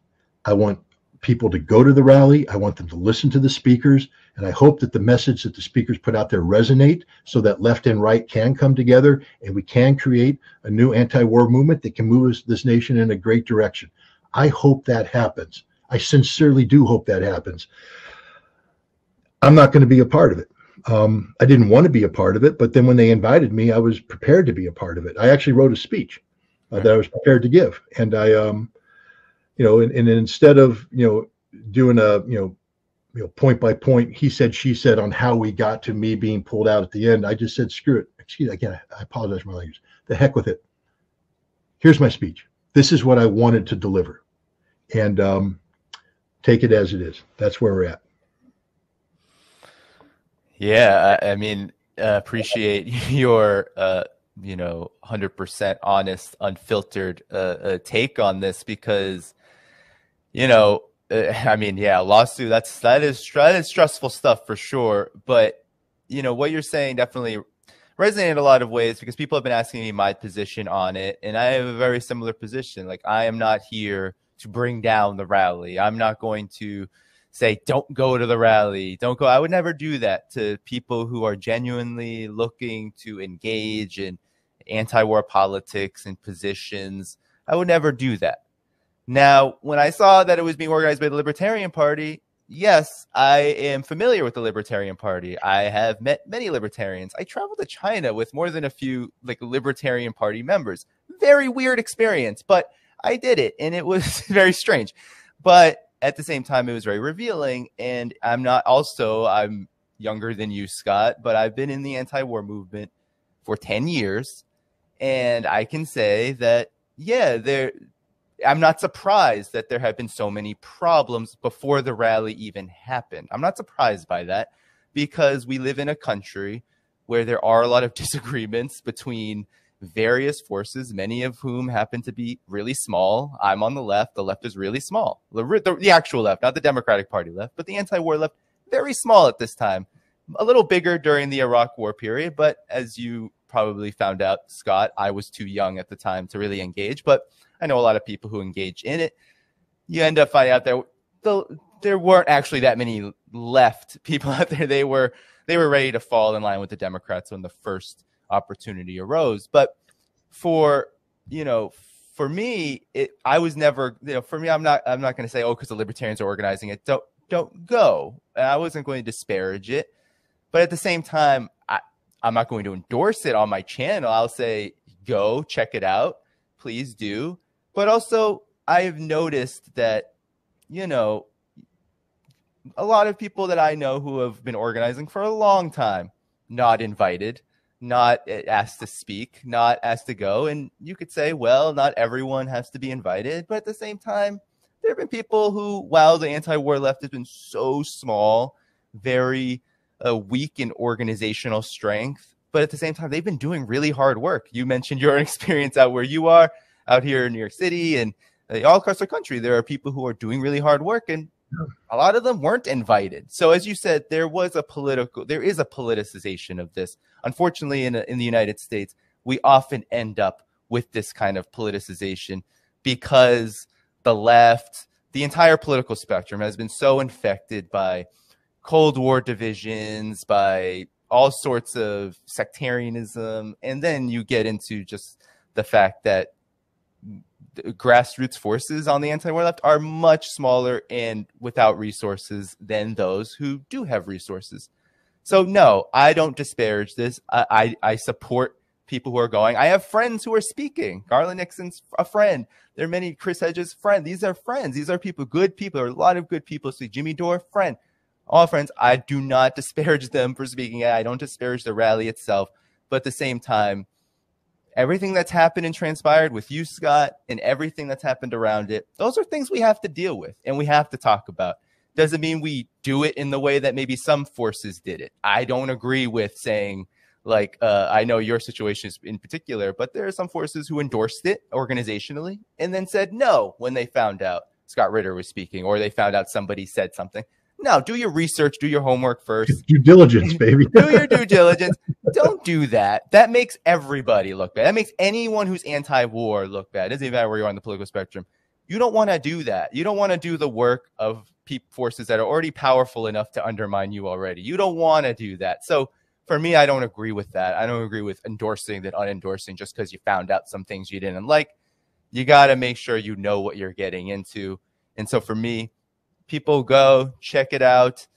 I want people to go to the rally. I want them to listen to the speakers. And I hope that the message that the speakers put out there resonate, so that left and right can come together and we can create a new anti-war movement that can move this nation in a great direction. I hope that happens. I sincerely do hope that happens. I'm not going to be a part of it. I didn't want to be a part of it, but then when they invited me, I was prepared to be a part of it. I actually wrote a speech that I was prepared to give. And I, and instead of, doing a, point by point, he said, she said on how we got to me being pulled out at the end, I just said, screw it. Excuse me, again, I apologize for my language. The heck with it. Here's my speech. This is what I wanted to deliver. And take it as it is. That's where we're at. Yeah, I mean, appreciate your 100% honest, unfiltered take on this, because lawsuit, that is stressful stuff for sure. But what you're saying definitely resonated in a lot of ways, because people have been asking me my position on it, and I have a very similar position. Like, I am not here to bring down the rally. I'm not going to say, don't go to the rally, don't go. I would never do that to people who are genuinely looking to engage in anti-war politics and positions. I would never do that. Now, when I saw that it was being organized by the Libertarian Party, yes, I am familiar with the Libertarian Party. I have met many libertarians. I traveled to China with more than a few Libertarian Party members. Very weird experience, but I did it, and it was very strange. But at the same time, it was very revealing. And I'm younger than you, Scott, but I've been in the anti-war movement for 10 years. And I can say that, I'm not surprised that there have been so many problems before the rally even happened. I'm not surprised by that, because we live in a country where there are a lot of disagreements between various forces, many of whom happen to be really small. I'm on the left. The left is really small. The actual left, not the Democratic Party left, but the anti-war left, very small at this time. A little bigger during the Iraq War period, but as you probably found out, Scott, I was too young at the time to really engage, but I know a lot of people who engage in it. You end up finding out there weren't actually that many left people out there. They were ready to fall in line with the Democrats when the first opportunity arose. But for me, I was never, for me, I'm not going to say, because the Libertarians are organizing it, don't go. And I wasn't going to disparage it, but at the same time, I'm not going to endorse it on my channel. I'll say, go check it out, please do. But also, I've noticed that, a lot of people that I know who have been organizing for a long time, not invited, not asked to speak, not asked to go. And you could say, well, not everyone has to be invited. But at the same time, there have been people who, while the anti-war left has been so small, very weak in organizational strength, but at the same time, they've been doing really hard work. You mentioned your experience out where you are, out here in New York City, and all across the country. There are people who are doing really hard work, and a lot of them weren't invited. So as you said, there is a politicization of this. Unfortunately, in the United States, we often end up with this kind of politicization because the left, the entire political spectrum, has been so infected by Cold War divisions, by all sorts of sectarianism. And then you get into just the fact that grassroots forces on the anti-war left are much smaller and without resources than those who do have resources. So no, I don't disparage this. I support people who are going. I have friends who are speaking. Garland Nixon's a friend. There are many. Chris Hedges' friend. These are friends. These are people, good people. There are a lot of good people. See, Jimmy Dore, friend. All friends. I do not disparage them for speaking. I don't disparage the rally itself. But at the same time, everything that's happened and transpired with you, Scott, and everything that's happened around it, those are things we have to deal with and we have to talk about. Doesn't mean we do it in the way that maybe some forces did it. I don't agree with saying, like, I know your situation is in particular, but there are some forces who endorsed it organizationally and then said no when they found out Scott Ritter was speaking or they found out somebody said something. No, do your research, do your homework first. Due diligence, baby. Do your due diligence. Don't do that. That makes everybody look bad. That makes anyone who's anti-war look bad. It doesn't even matter where you are on the political spectrum. You don't want to do that. You don't want to do the work of forces that are already powerful enough to undermine you already. You don't want to do that. So for me, I don't agree with that. I don't agree with endorsing that unendorsing just because you found out some things you didn't like. You got to make sure you know what you're getting into. And so for me, people go, check it out.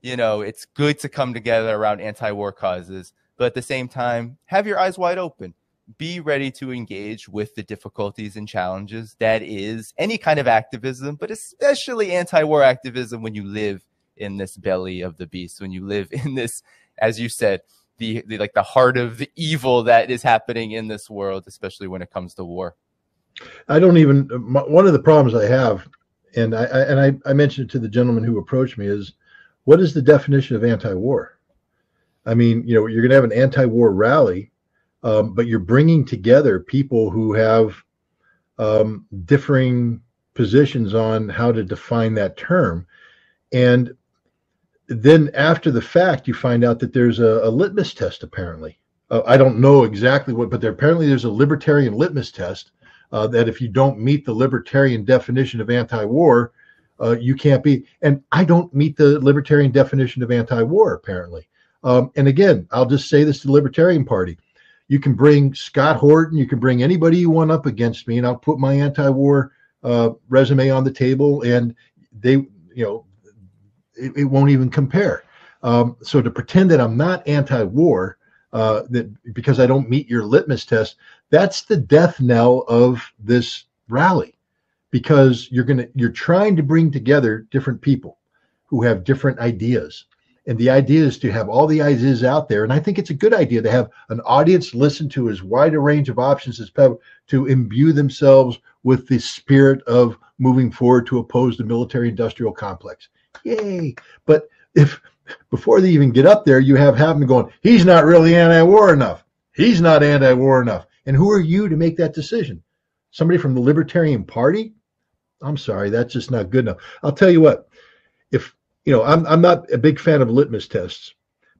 You know, it's good to come together around anti-war causes. But at the same time, have your eyes wide open. Be ready to engage with the difficulties and challenges that is any kind of activism, but especially anti-war activism when you live in this belly of the beast, when you live in this, as you said, the like the heart of the evil that is happening in this world, especially when it comes to war. I don't even, one of the problems I have, and I mentioned it to the gentleman who approached me, is what is the definition of anti-war? I mean, you know, you're going to have an anti-war rally, but you're bringing together people who have differing positions on how to define that term. And then after the fact, you find out that there's a litmus test, apparently. I don't know exactly what, but apparently there's a libertarian litmus test that if you don't meet the libertarian definition of anti-war, you can't be. And I don't meet the libertarian definition of anti-war, apparently. And again, I'll just say this to the Libertarian Party. You can bring Scott Horton, you can bring anybody you want up against me, and I'll put my anti-war resume on the table, and they, you know, it won't even compare. So to pretend that I'm not anti-war, that because I don't meet your litmus test, that's the death knell of this rally, because you're trying to bring together different people who have different ideas. And the idea is to have all the ideas out there. And I think it's a good idea to have an audience listen to as wide a range of options as possible to imbue themselves with the spirit of moving forward to oppose the military-industrial complex. Yay. But if before they even get up there, you have them going, he's not really anti-war enough. He's not anti-war enough. And who are you to make that decision? Somebody from the Libertarian Party? I'm sorry, that's just not good enough. I'll tell you what, if you know, I'm not a big fan of litmus tests,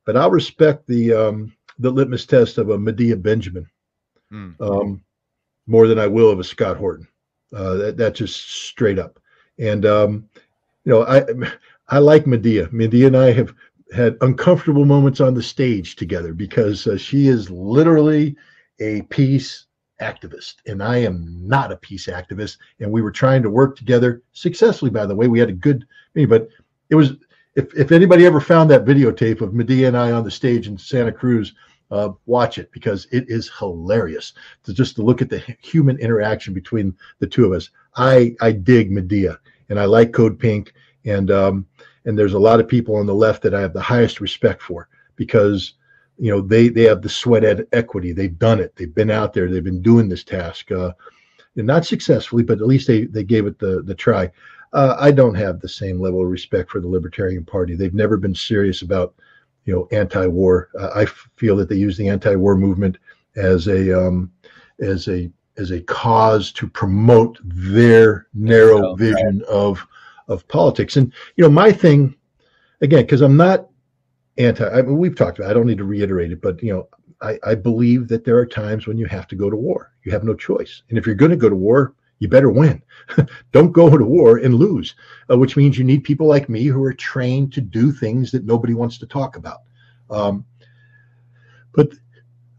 but I'll respect the litmus test of a Medea Benjamin more than I will of a Scott Horton. That's just straight up. And you know, I like Medea. Medea and I have had uncomfortable moments on the stage together because she is literally a peace activist, and I am not a peace activist. And we were trying to work together successfully, by the way. We had a good meeting, but it was, if anybody ever found that videotape of Medea and I on the stage in Santa Cruz, watch it, because it is hilarious to look at the human interaction between the two of us. I dig Medea, and I like Code Pink, and there's a lot of people on the left that I have the highest respect for, because you know they have the sweat equity. They've done it. They've been out there. They've been doing this task, not successfully, but at least they gave it the try. I don't have the same level of respect for the Libertarian Party. They've never been serious about, you know, anti-war. I feel that they use the anti-war movement as a cause to promote their narrow vision of politics. And you know, my thing, again, because I'm not I mean, we've talked about it, I don't need to reiterate it, but you know, I believe that there are times when you have to go to war. You have no choice. And if you're going to go to war, you better win. Don't go to war and lose, which means you need people like me who are trained to do things that nobody wants to talk about. But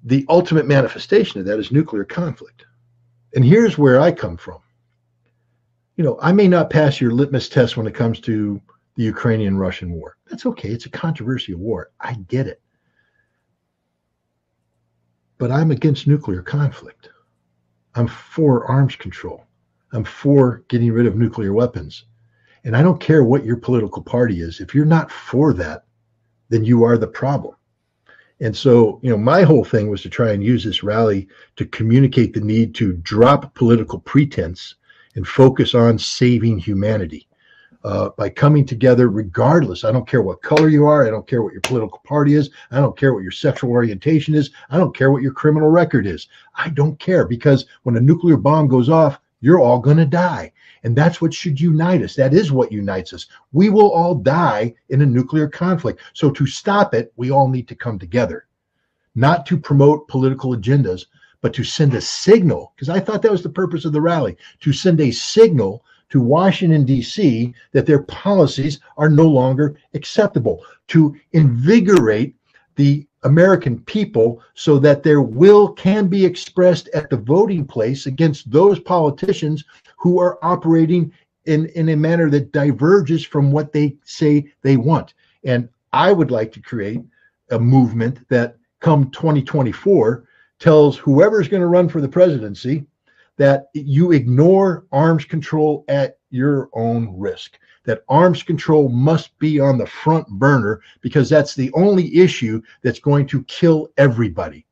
the ultimate manifestation of that is nuclear conflict. And here's where I come from. I may not pass your litmus test when it comes to the Ukrainian-Russian war. That's okay. It's a controversial war. I get it. But I'm against nuclear conflict. I'm for arms control. I'm for getting rid of nuclear weapons. And I don't care what your political party is. If you're not for that, then you are the problem. And so, my whole thing was to try and use this rally to communicate the need to drop political pretense and focus on saving humanity by coming together regardless. I don't care what color you are. I don't care what your political party is. I don't care what your sexual orientation is. I don't care what your criminal record is. I don't care, because when a nuclear bomb goes off, you're all going to die. And that's what should unite us. That is what unites us. We will all die in a nuclear conflict. So to stop it, we all need to come together, not to promote political agendas, but to send a signal, because I thought that was the purpose of the rally, to send a signal to Washington, D.C., that their policies are no longer acceptable, to invigorate the American people so that their will can be expressed at the voting place against those politicians who are operating in a manner that diverges from what they say they want. And I would like to create a movement that come 2024 tells whoever's going to run for the presidency that you ignore arms control at your own risk, that arms control must be on the front burner, because that's the only issue that's going to kill everybody.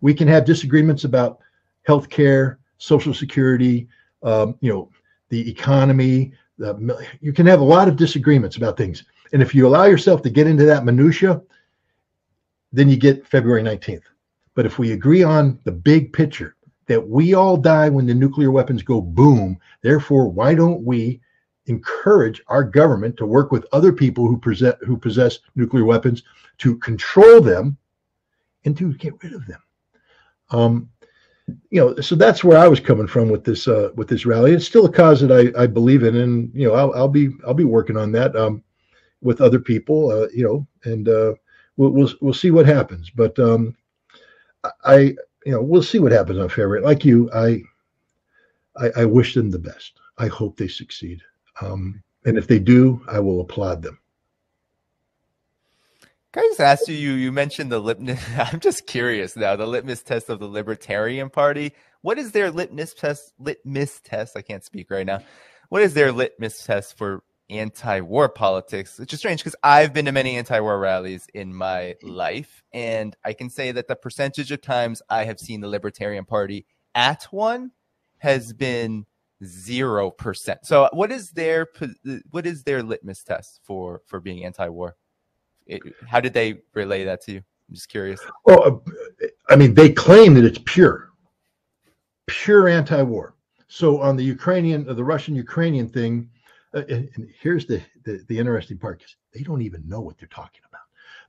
We can have disagreements about healthcare, Social Security, the economy. You can have a lot of disagreements about things. And if you allow yourself to get into that minutia, then you get February 19th. But if we agree on the big picture, that we all die when the nuclear weapons go boom, therefore, why don't we encourage our government to work with other people who possess nuclear weapons to control them and to get rid of them? So that's where I was coming from with this rally. It's still a cause that I believe in, and I'll be working on that with other people, and we'll see what happens. But we'll see what happens on February. Like you, I wish them the best. I hope they succeed. And if they do, I will applaud them. Can I just ask you mentioned the litmus, I'm just curious now, the litmus test of the Libertarian Party. What is their litmus test? I can't speak right now. What is their litmus test for anti-war politics? Which is strange, because I've been to many anti-war rallies in my life, and I can say that the percentage of times I have seen the Libertarian Party at one has been 0%. So what is their litmus test for being anti-war? How did they relay that to you? I'm just curious. Well, they claim that it's pure anti-war. So on the Russian-Ukrainian thing, and here's the interesting part, because they don't even know what they're talking about.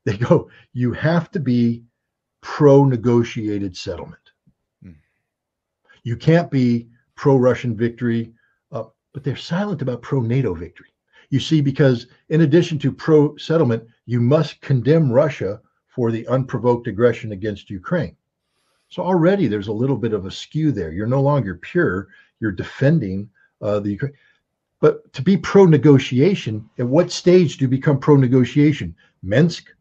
They go, you have to be pro-negotiated settlement. You can't be pro-Russian victory, but they're silent about pro-NATO victory. You see, because in addition to pro-settlement, you must condemn Russia for the unprovoked aggression against Ukraine. So already there's a little bit of a skew there. You're no longer pure. You're defending the Ukraine. But to be pro-negotiation, at what stage do you become pro-negotiation? Minsk?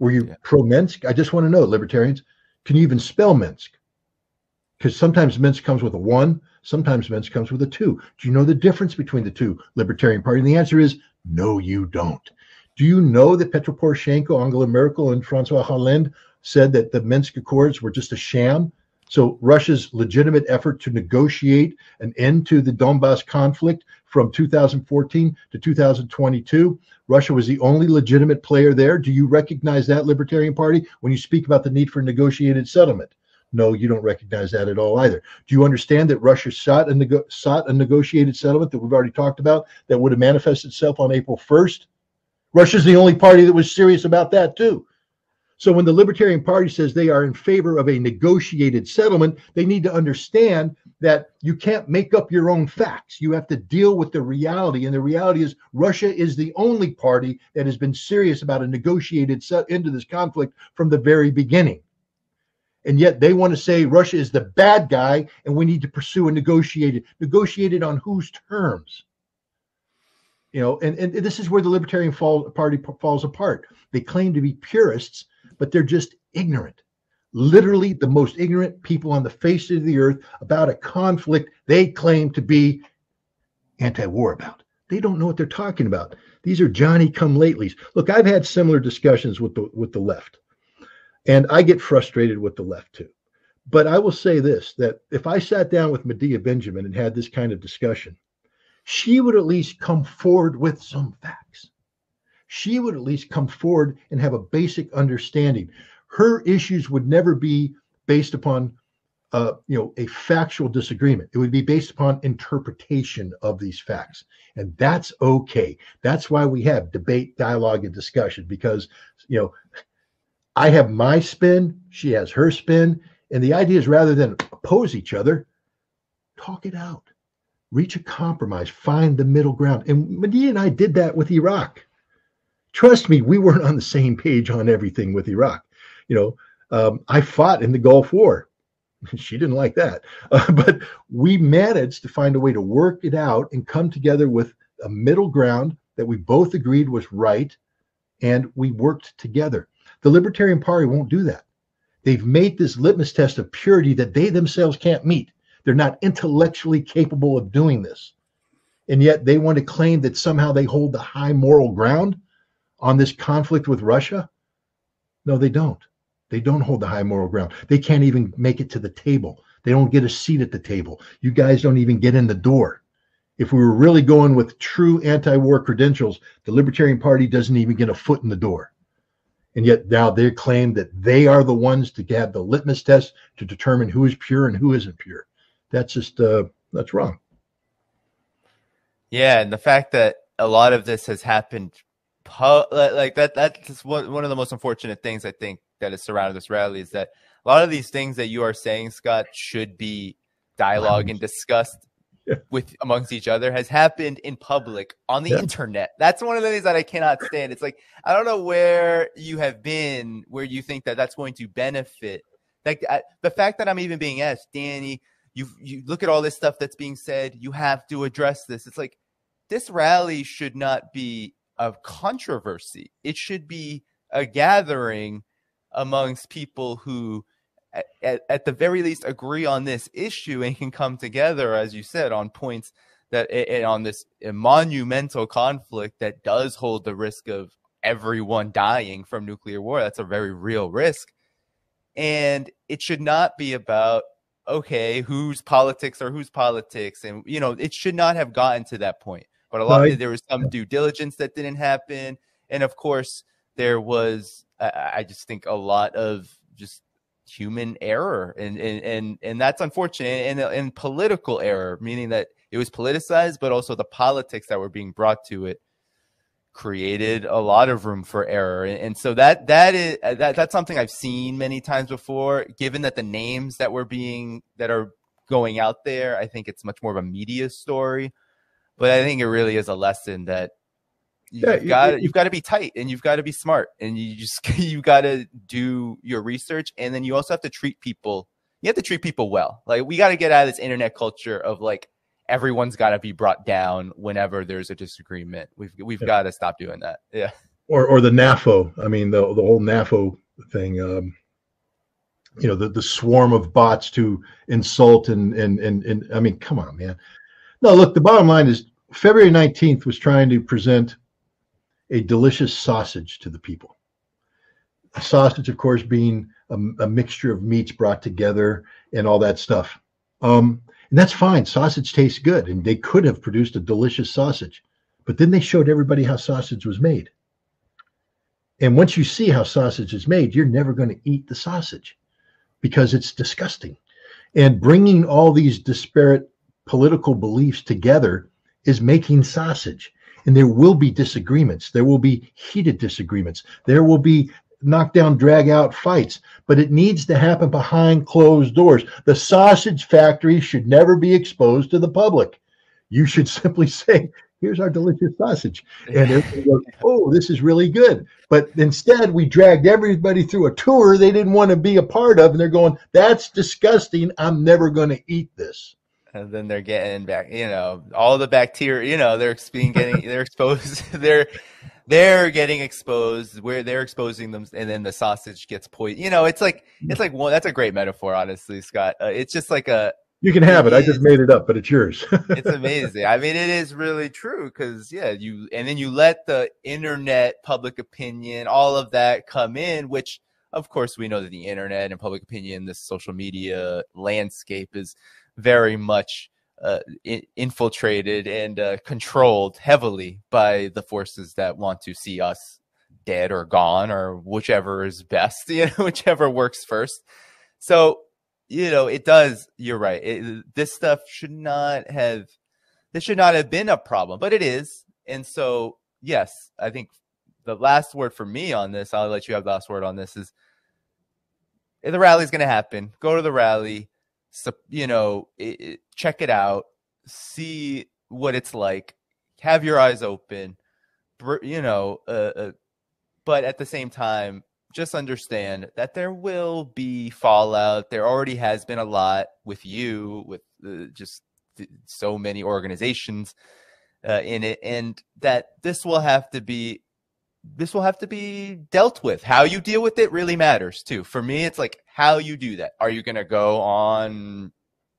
Were you pro-Minsk? I just want to know, libertarians, can you even spell Minsk? Because sometimes Minsk comes with a 1, sometimes Minsk comes with a 2. Do you know the difference between the two, Libertarian Party? And the answer is, no, you don't. Do you know that Petro Poroshenko, Angela Merkel, and Francois Hollande said that the Minsk Accords were just a sham? So Russia's legitimate effort to negotiate an end to the Donbass conflict from 2014 to 2022, Russia was the only legitimate player there. Do you recognize that, Libertarian Party, when you speak about the need for negotiated settlement? No, you don't recognize that at all either. Do you understand that Russia sought a negotiated settlement that we've already talked about that would have manifested itself on April 1st? Russia's the only party that was serious about that too. So when the Libertarian Party says they are in favor of a negotiated settlement, they need to understand that you can't make up your own facts. You have to deal with the reality. And the reality is Russia is the only party that has been serious about a negotiated end to this conflict from the very beginning. And yet they want to say Russia is the bad guy and we need to pursue and negotiate it. Negotiate it on whose terms? And this is where the Libertarian Party falls apart. They claim to be purists, but they're just ignorant. Literally the most ignorant people on the face of the earth about a conflict they claim to be anti-war about. They don't know what they're talking about. These are Johnny-come-latelys. Look, I've had similar discussions with the left, and I get frustrated with the left too. But I will say this, that if I sat down with Medea Benjamin and had this kind of discussion, she would at least come forward with some facts. She would at least come forward and have a basic understanding. Her issues would never be based upon a factual disagreement. It would be based upon interpretation of these facts. And that's okay. That's why we have debate, dialogue, and discussion, because, I have my spin, she has her spin. And the idea is, rather than oppose each other, talk it out, reach a compromise, find the middle ground. And Medea and I did that with Iraq. Trust me, we weren't on the same page on everything with Iraq. I fought in the Gulf War. She didn't like that. But we managed to find a way to work it out and come together with a middle ground that we both agreed was right, and we worked together. The Libertarian Party won't do that. They've made this litmus test of purity that they themselves can't meet. They're not intellectually capable of doing this. And yet they want to claim that somehow they hold the high moral ground on this conflict with Russia. No, they don't. They don't hold the high moral ground. They can't even make it to the table. They don't get a seat at the table. You guys don't even get in the door. If we were really going with true anti-war credentials, the Libertarian Party doesn't even get a foot in the door. And yet now they claim that they are the ones to have the litmus test to determine who is pure and who isn't pure. That's just, that's wrong. Yeah, and the fact that a lot of this has happened, that's one of the most unfortunate things I think that has surrounded this rally, is that a lot of these things that you are saying, Scott, should be dialogue and discussed with amongst each other, has happened in public on the internet. That's one of the things that I cannot stand. It's like, I don't know where you have been where you think that that's going to benefit. Like the fact that I'm even being asked, Danny, you look at all this stuff that's being said, you have to address this. It's like, this rally should not be a controversy. It should be a gathering amongst people who at the very least agree on this issue and can come together, as you said, on points that on this monumental conflict that does hold the risk of everyone dying from nuclear war. That's a very real risk. And it should not be about, okay, whose politics are whose politics. And, it should not have gotten to that point. But there was some due diligence that didn't happen. And of course, there was, I just think, a lot of just human error. And that's unfortunate. And political error, meaning that it was politicized, but also the politics that were being brought to it created a lot of room for error. And so that's something I've seen many times before. Given that the names that are going out there, I think it's much more of a media story. But I think it really is a lesson that you've got to be tight and you've got to be smart, and you got to do your research, and then you also have to treat people. You have to treat people well. Like, we got to get out of this internet culture of like everyone's got to be brought down whenever there's a disagreement. We've got to stop doing that. Yeah. Or the NAFO. I mean, the whole NAFO thing. The swarm of bots to insult and I mean, come on, man. No, look, the bottom line is February 19th was trying to present a delicious sausage to the people. A sausage, of course, being a mixture of meats brought together and all that stuff. And that's fine. Sausage tastes good, and they could have produced a delicious sausage. But then they showed everybody how sausage was made. And once you see how sausage is made, you're never going to eat the sausage because it's disgusting. And bringing all these disparate political beliefs together is making sausage. And there will be disagreements. There will be heated disagreements. There will be knockdown, drag out fights, but it needs to happen behind closed doors. The sausage factory should never be exposed to the public. You should simply say, here's our delicious sausage. And everybody goes, oh, this is really good. But instead, we dragged everybody through a tour they didn't want to be a part of. And they're going, that's disgusting. I'm never going to eat this. And then they're getting back, all the bacteria, they're exposed, they're getting exposed where they're exposing them, and then the sausage gets poisoned. It's like well, that's a great metaphor, honestly, Scott. It's just like you can have it. I just made it up, but it's yours. It's amazing. I mean, it is really true because then you let the internet, public opinion, all of that come in, which of course we know that the internet and public opinion, this social media landscape is very much infiltrated and controlled heavily by the forces that want to see us dead or gone, or whichever is best, whichever works first. So, it does. You're right. This stuff should not have been a problem, but it is. And so, yes, I think the last word for me on this, I'll let you have the last word on this, is the rally's going to happen. Go to the rally. So, check it out, see what it's like, have your eyes open, but at the same time, just understand that there will be fallout. There already has been a lot with you, with just so many organizations in it, and that this will have to be dealt with. How you deal with it really matters too. For me, it's like how you do that. Are you going to go on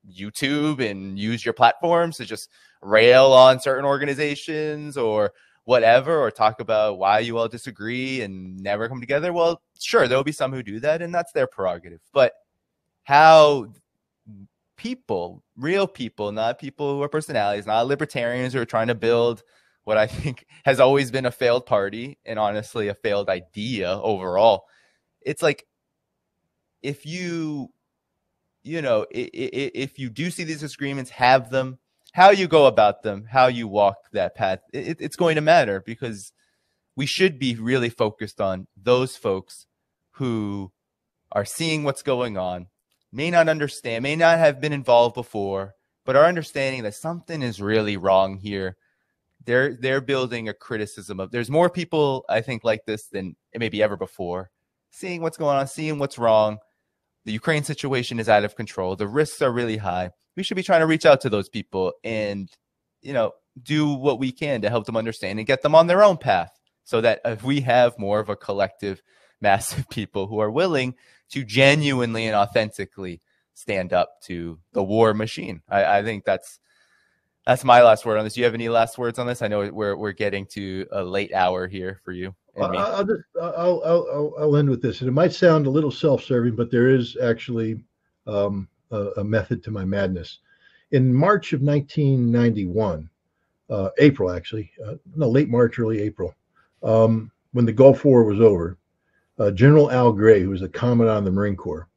YouTube and use your platforms to just rail on certain organizations or whatever, or talk about why you all disagree and never come together? Well, sure, there'll be some who do that, and that's their prerogative. But how people, real people, not people who are personalities, not libertarians who are trying to build what I think has always been a failed party, and honestly a failed idea overall. It's like, if you do see these disagreements, have them. How you go about them, how you walk that path, it's going to matter, because we should be really focused on those folks who are seeing what's going on, may not understand, may not have been involved before, but are understanding that something is really wrong here. They're building a criticism of, there's more people, I think, like this than maybe ever before, seeing what's going on, seeing what's wrong. The Ukraine situation is out of control. The risks are really high. We should be trying to reach out to those people and, do what we can to help them understand and get them on their own path, so that if we have more of a collective mass of people who are willing to genuinely and authentically stand up to the war machine. I think that's my last word on this. Do you have any last words on this? I know we're getting to a late hour here for you. I'll end with this, and it might sound a little self-serving, but there is actually a method to my madness. In March of 1991, April actually, late March, early April, when the Gulf War was over, General Al Gray, who was a commandant of the Marine Corps,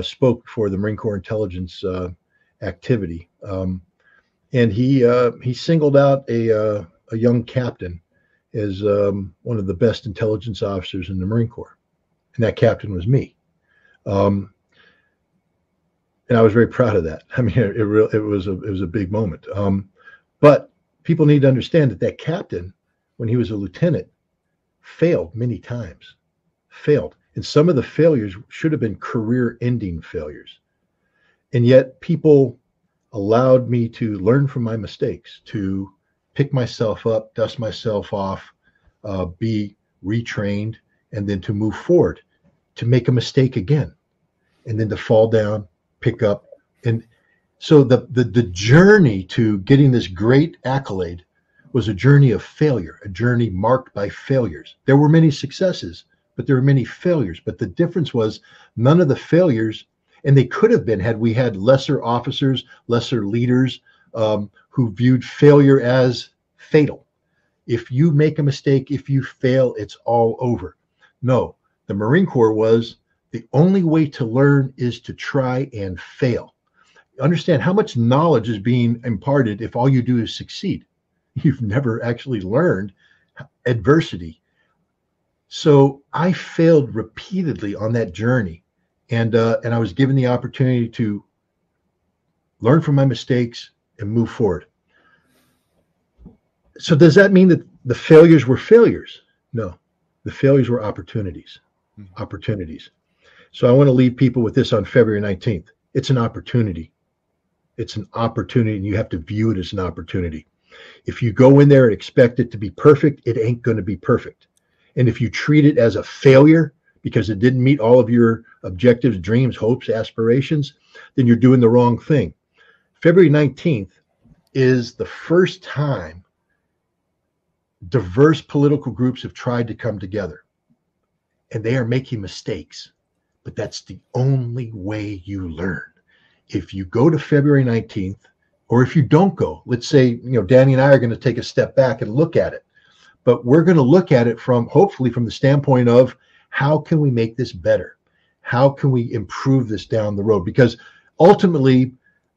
spoke for the Marine Corps intelligence activity, and he singled out a young captain as one of the best intelligence officers in the Marine Corps, and that captain was me. And I was very proud of that. I mean, it was a big moment. But people need to understand that captain, when he was a lieutenant, failed many times. And some of the failures should have been career-ending failures. And yet people allowed me to learn from my mistakes, to pick myself up, dust myself off, be retrained, and then to move forward, to make a mistake again, and then to fall down, pick up. And so the journey to getting this great accolade was a journey of failure, a journey marked by failures. There were many successes, but there were many failures. But the difference was none of the failures, and they could have been had we had lesser officers, lesser leaders who viewed failure as fatal. If you make a mistake, if you fail, it's all over. No, the Marine Corps was the only way to learn is to try and fail. Understand how much knowledge is being imparted if all you do is succeed. You've never actually learned adversity. So I failed repeatedly on that journey, and I was given the opportunity to learn from my mistakes and move forward. So does that mean that the failures were failures? No, the failures were opportunities. Mhm. Opportunities. So I want to leave people with this on February 19th. It's an opportunity. It's an opportunity, and you have to view it as an opportunity. If you go in there and expect it to be perfect, it ain't going to be perfect. And if you treat it as a failure because it didn't meet all of your objectives, dreams, hopes, aspirations, then you're doing the wrong thing. February 19th is the first time diverse political groups have tried to come together, and they are making mistakes. But that's the only way you learn. If you go to February 19th, or if you don't go, let's say, Danny and I are going to take a step back and look at it. But we're going to look at it hopefully from the standpoint of how can we make this better? How can we improve this down the road? Because ultimately,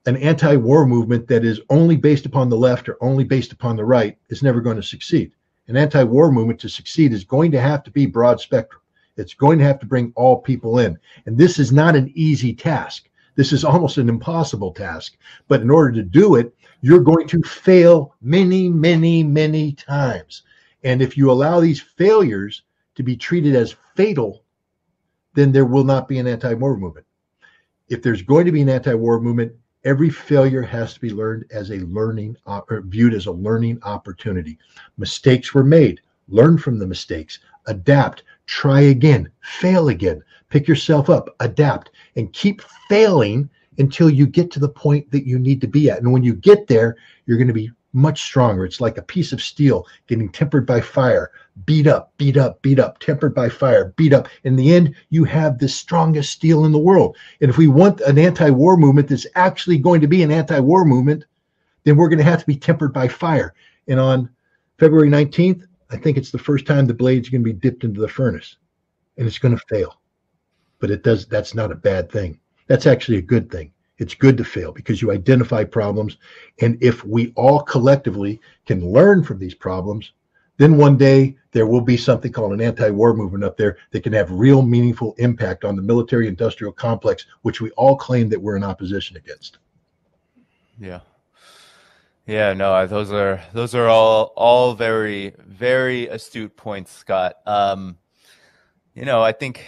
an anti-war movement that is only based upon the left or only based upon the right is never going to succeed. An anti-war movement to succeed is going to have to be broad spectrum. It's going to have to bring all people in. And this is not an easy task. This is almost an impossible task. But in order to do it, you're going to fail many, many, many times. And if you allow these failures to be treated as fatal, then there will not be an anti-war movement. If there's going to be an anti-war movement, every failure has to be learned as a learning or viewed as a learning opportunity. Mistakes were made. Learn from the mistakes. Adapt. Try again. Fail again. Pick yourself up. Adapt. And keep failing until you get to the point that you need to be at. And when you get there, you're going to be much stronger. It's like a piece of steel getting tempered by fire, beat up, beat up, beat up, tempered by fire, beat up. In the end, you have the strongest steel in the world. And if we want an anti-war movement that's actually going to be an anti-war movement, then we're going to have to be tempered by fire. And on February 19th, I think it's the first time the blade's going to be dipped into the furnace, and it's going to fail. But that's not a bad thing. That's actually a good thing. It's good to fail because you identify problems. And if we all collectively can learn from these problems, then one day there will be something called an anti-war movement up there that can have real meaningful impact on the military industrial complex, which we all claim that we're in opposition against. Yeah. Yeah, no, those are all very, very astute points, Scott. I think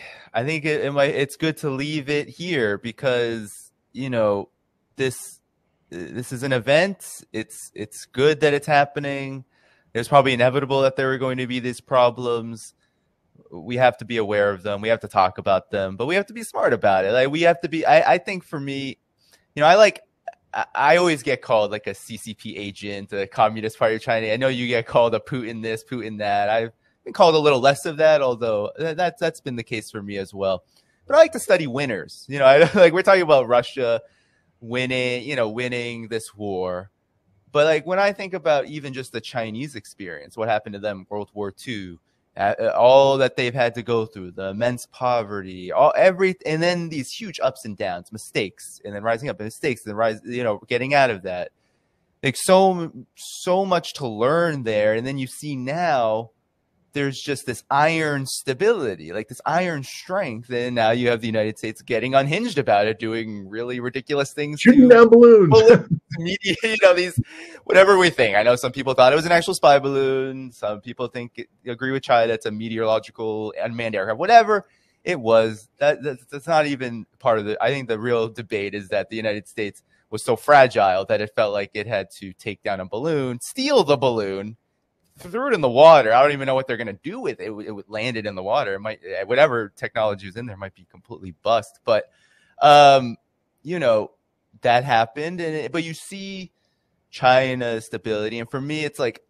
it's good to leave it here because this is an event. It's good that it's happening. It's probably inevitable that there are going to be these problems. We have to be aware of them. We have to talk about them, but we have to be smart about it. Like we have to be. I think for me, I always get called like a CCP agent, a Communist Party of China. I know you get called a Putin this, Putin that. I've been called a little less of that, although that's been the case for me as well. But I like to study winners. We're talking about Russia winning this war. But like when I think about even just the Chinese experience, what happened to them in World War II, all that they've had to go through, the immense poverty, and then these huge ups and downs, mistakes, and then rising up, and mistakes, and then getting out of that. Like so much to learn there. And then you see now there's just this iron stability, like this iron strength. And now you have the United States getting unhinged about it, doing really ridiculous things. Shooting down balloons. Media, these, whatever we think. I know some people thought it was an actual spy balloon. Some people agree with China. It's a meteorological unmanned aircraft, whatever it was. That's not even part of I think the real debate is that the United States was so fragile that it felt like it had to take down a balloon, steal the balloon, threw it in the water. I don't even know what they're going to do with it. It would land it in the water. It might, whatever technology is in there might be completely bust. But, that happened. But you see China's stability. And for me, it's like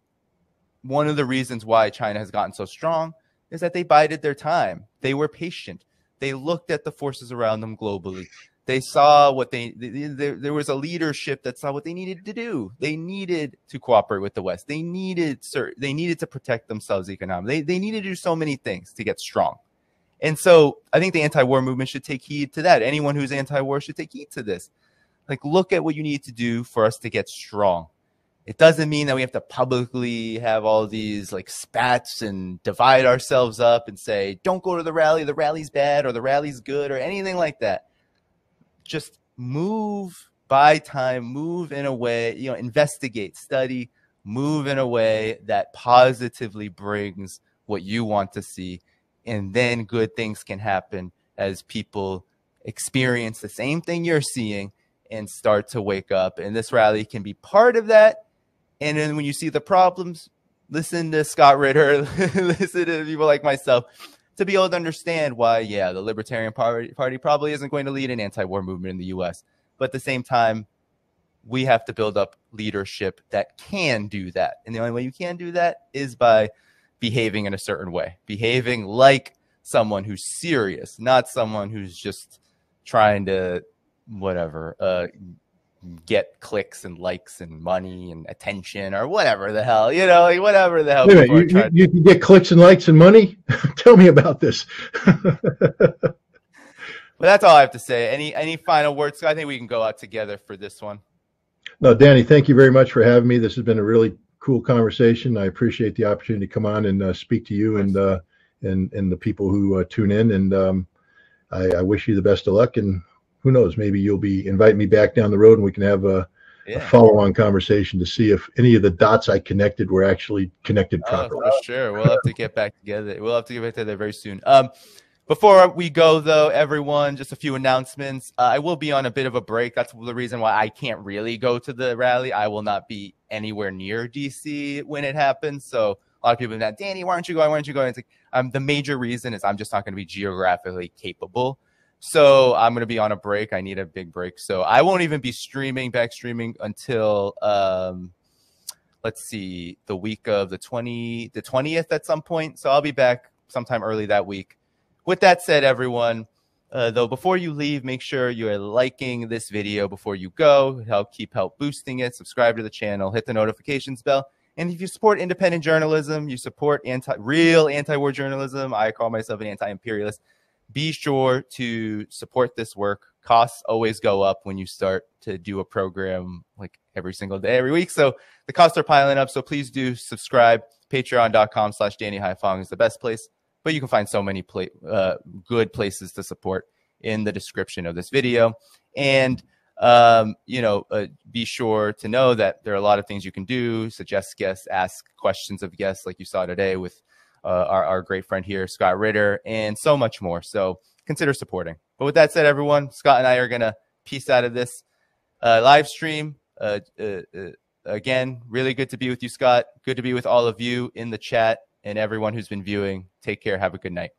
one of the reasons why China has gotten so strong is that they bided their time. They were patient. They looked at the forces around them globally. They saw what there was a leadership that saw what they needed to do. They needed to cooperate with the West. They needed to protect themselves economically. They needed to do so many things to get strong. And so I think the anti-war movement should take heed to that. Anyone who's anti-war should take heed to this. Like, look at what you need to do for us to get strong. It doesn't mean that we have to publicly have all these like spats and divide ourselves up and say, don't go to the rally's bad, or the rally's good, or anything like that. Just move, buy time, move in a way, investigate, study, move in a way that positively brings what you want to see, and then good things can happen as people experience the same thing you're seeing and start to wake up. And this rally can be part of that. And then when you see the problems, listen to Scott Ritter, listen to people like myself to be able to understand why, yeah, the Libertarian Party probably isn't going to lead an anti-war movement in the U.S. But at the same time, we have to build up leadership that can do that. And the only way you can do that is by behaving in a certain way, behaving like someone who's serious, not someone who's just trying to get clicks and likes and money and attention or whatever the hell, like whatever the hell. Wait a minute, you can get clicks and likes and money? Tell me about this. But that's all I have to say. Any final words? I think we can go out together for this one. No, Danny, thank you very much for having me. This has been a really cool conversation. I appreciate the opportunity to come on and speak to you and the people who tune in. And I wish you the best of luck. And who knows, maybe you'll be inviting me back down the road and we can have a follow-on conversation to see if any of the dots I connected were actually connected properly. For sure. We'll have to get back together. We'll have to get back together very soon. Before we go, though, everyone, just a few announcements. I will be on a bit of a break. That's the reason why I can't really go to the rally. I will not be anywhere near DC when it happens. So a lot of people are like, Danny, why aren't you going? Why aren't you going? It's like, the major reason is I'm just not going to be geographically capable. So I'm going to be on a break. I need a big break. So I won't even be back streaming until, let's see, the week of the 20th at some point. So I'll be back sometime early that week. With that said, everyone, though, before you leave, make sure you are liking this video before you go. Help boosting it. Subscribe to the channel. Hit the notifications bell. And if you support independent journalism, you support real anti-war journalism. I call myself an anti-imperialist. Be sure to support this work. Costs always go up when you start to do a program like every single day, every week. So the costs are piling up. So please do subscribe. Patreon.com/Danny Haiphong is the best place. But you can find so many good places to support in the description of this video. And, be sure to know that there are a lot of things you can do. Suggest guests, ask questions of guests like you saw today with our great friend here, Scott Ritter, and so much more. So consider supporting. But with that said, everyone, Scott and I are going to peace out of this live stream. Again, really good to be with you, Scott. Good to be with all of you in the chat and everyone who's been viewing. Take care. Have a good night.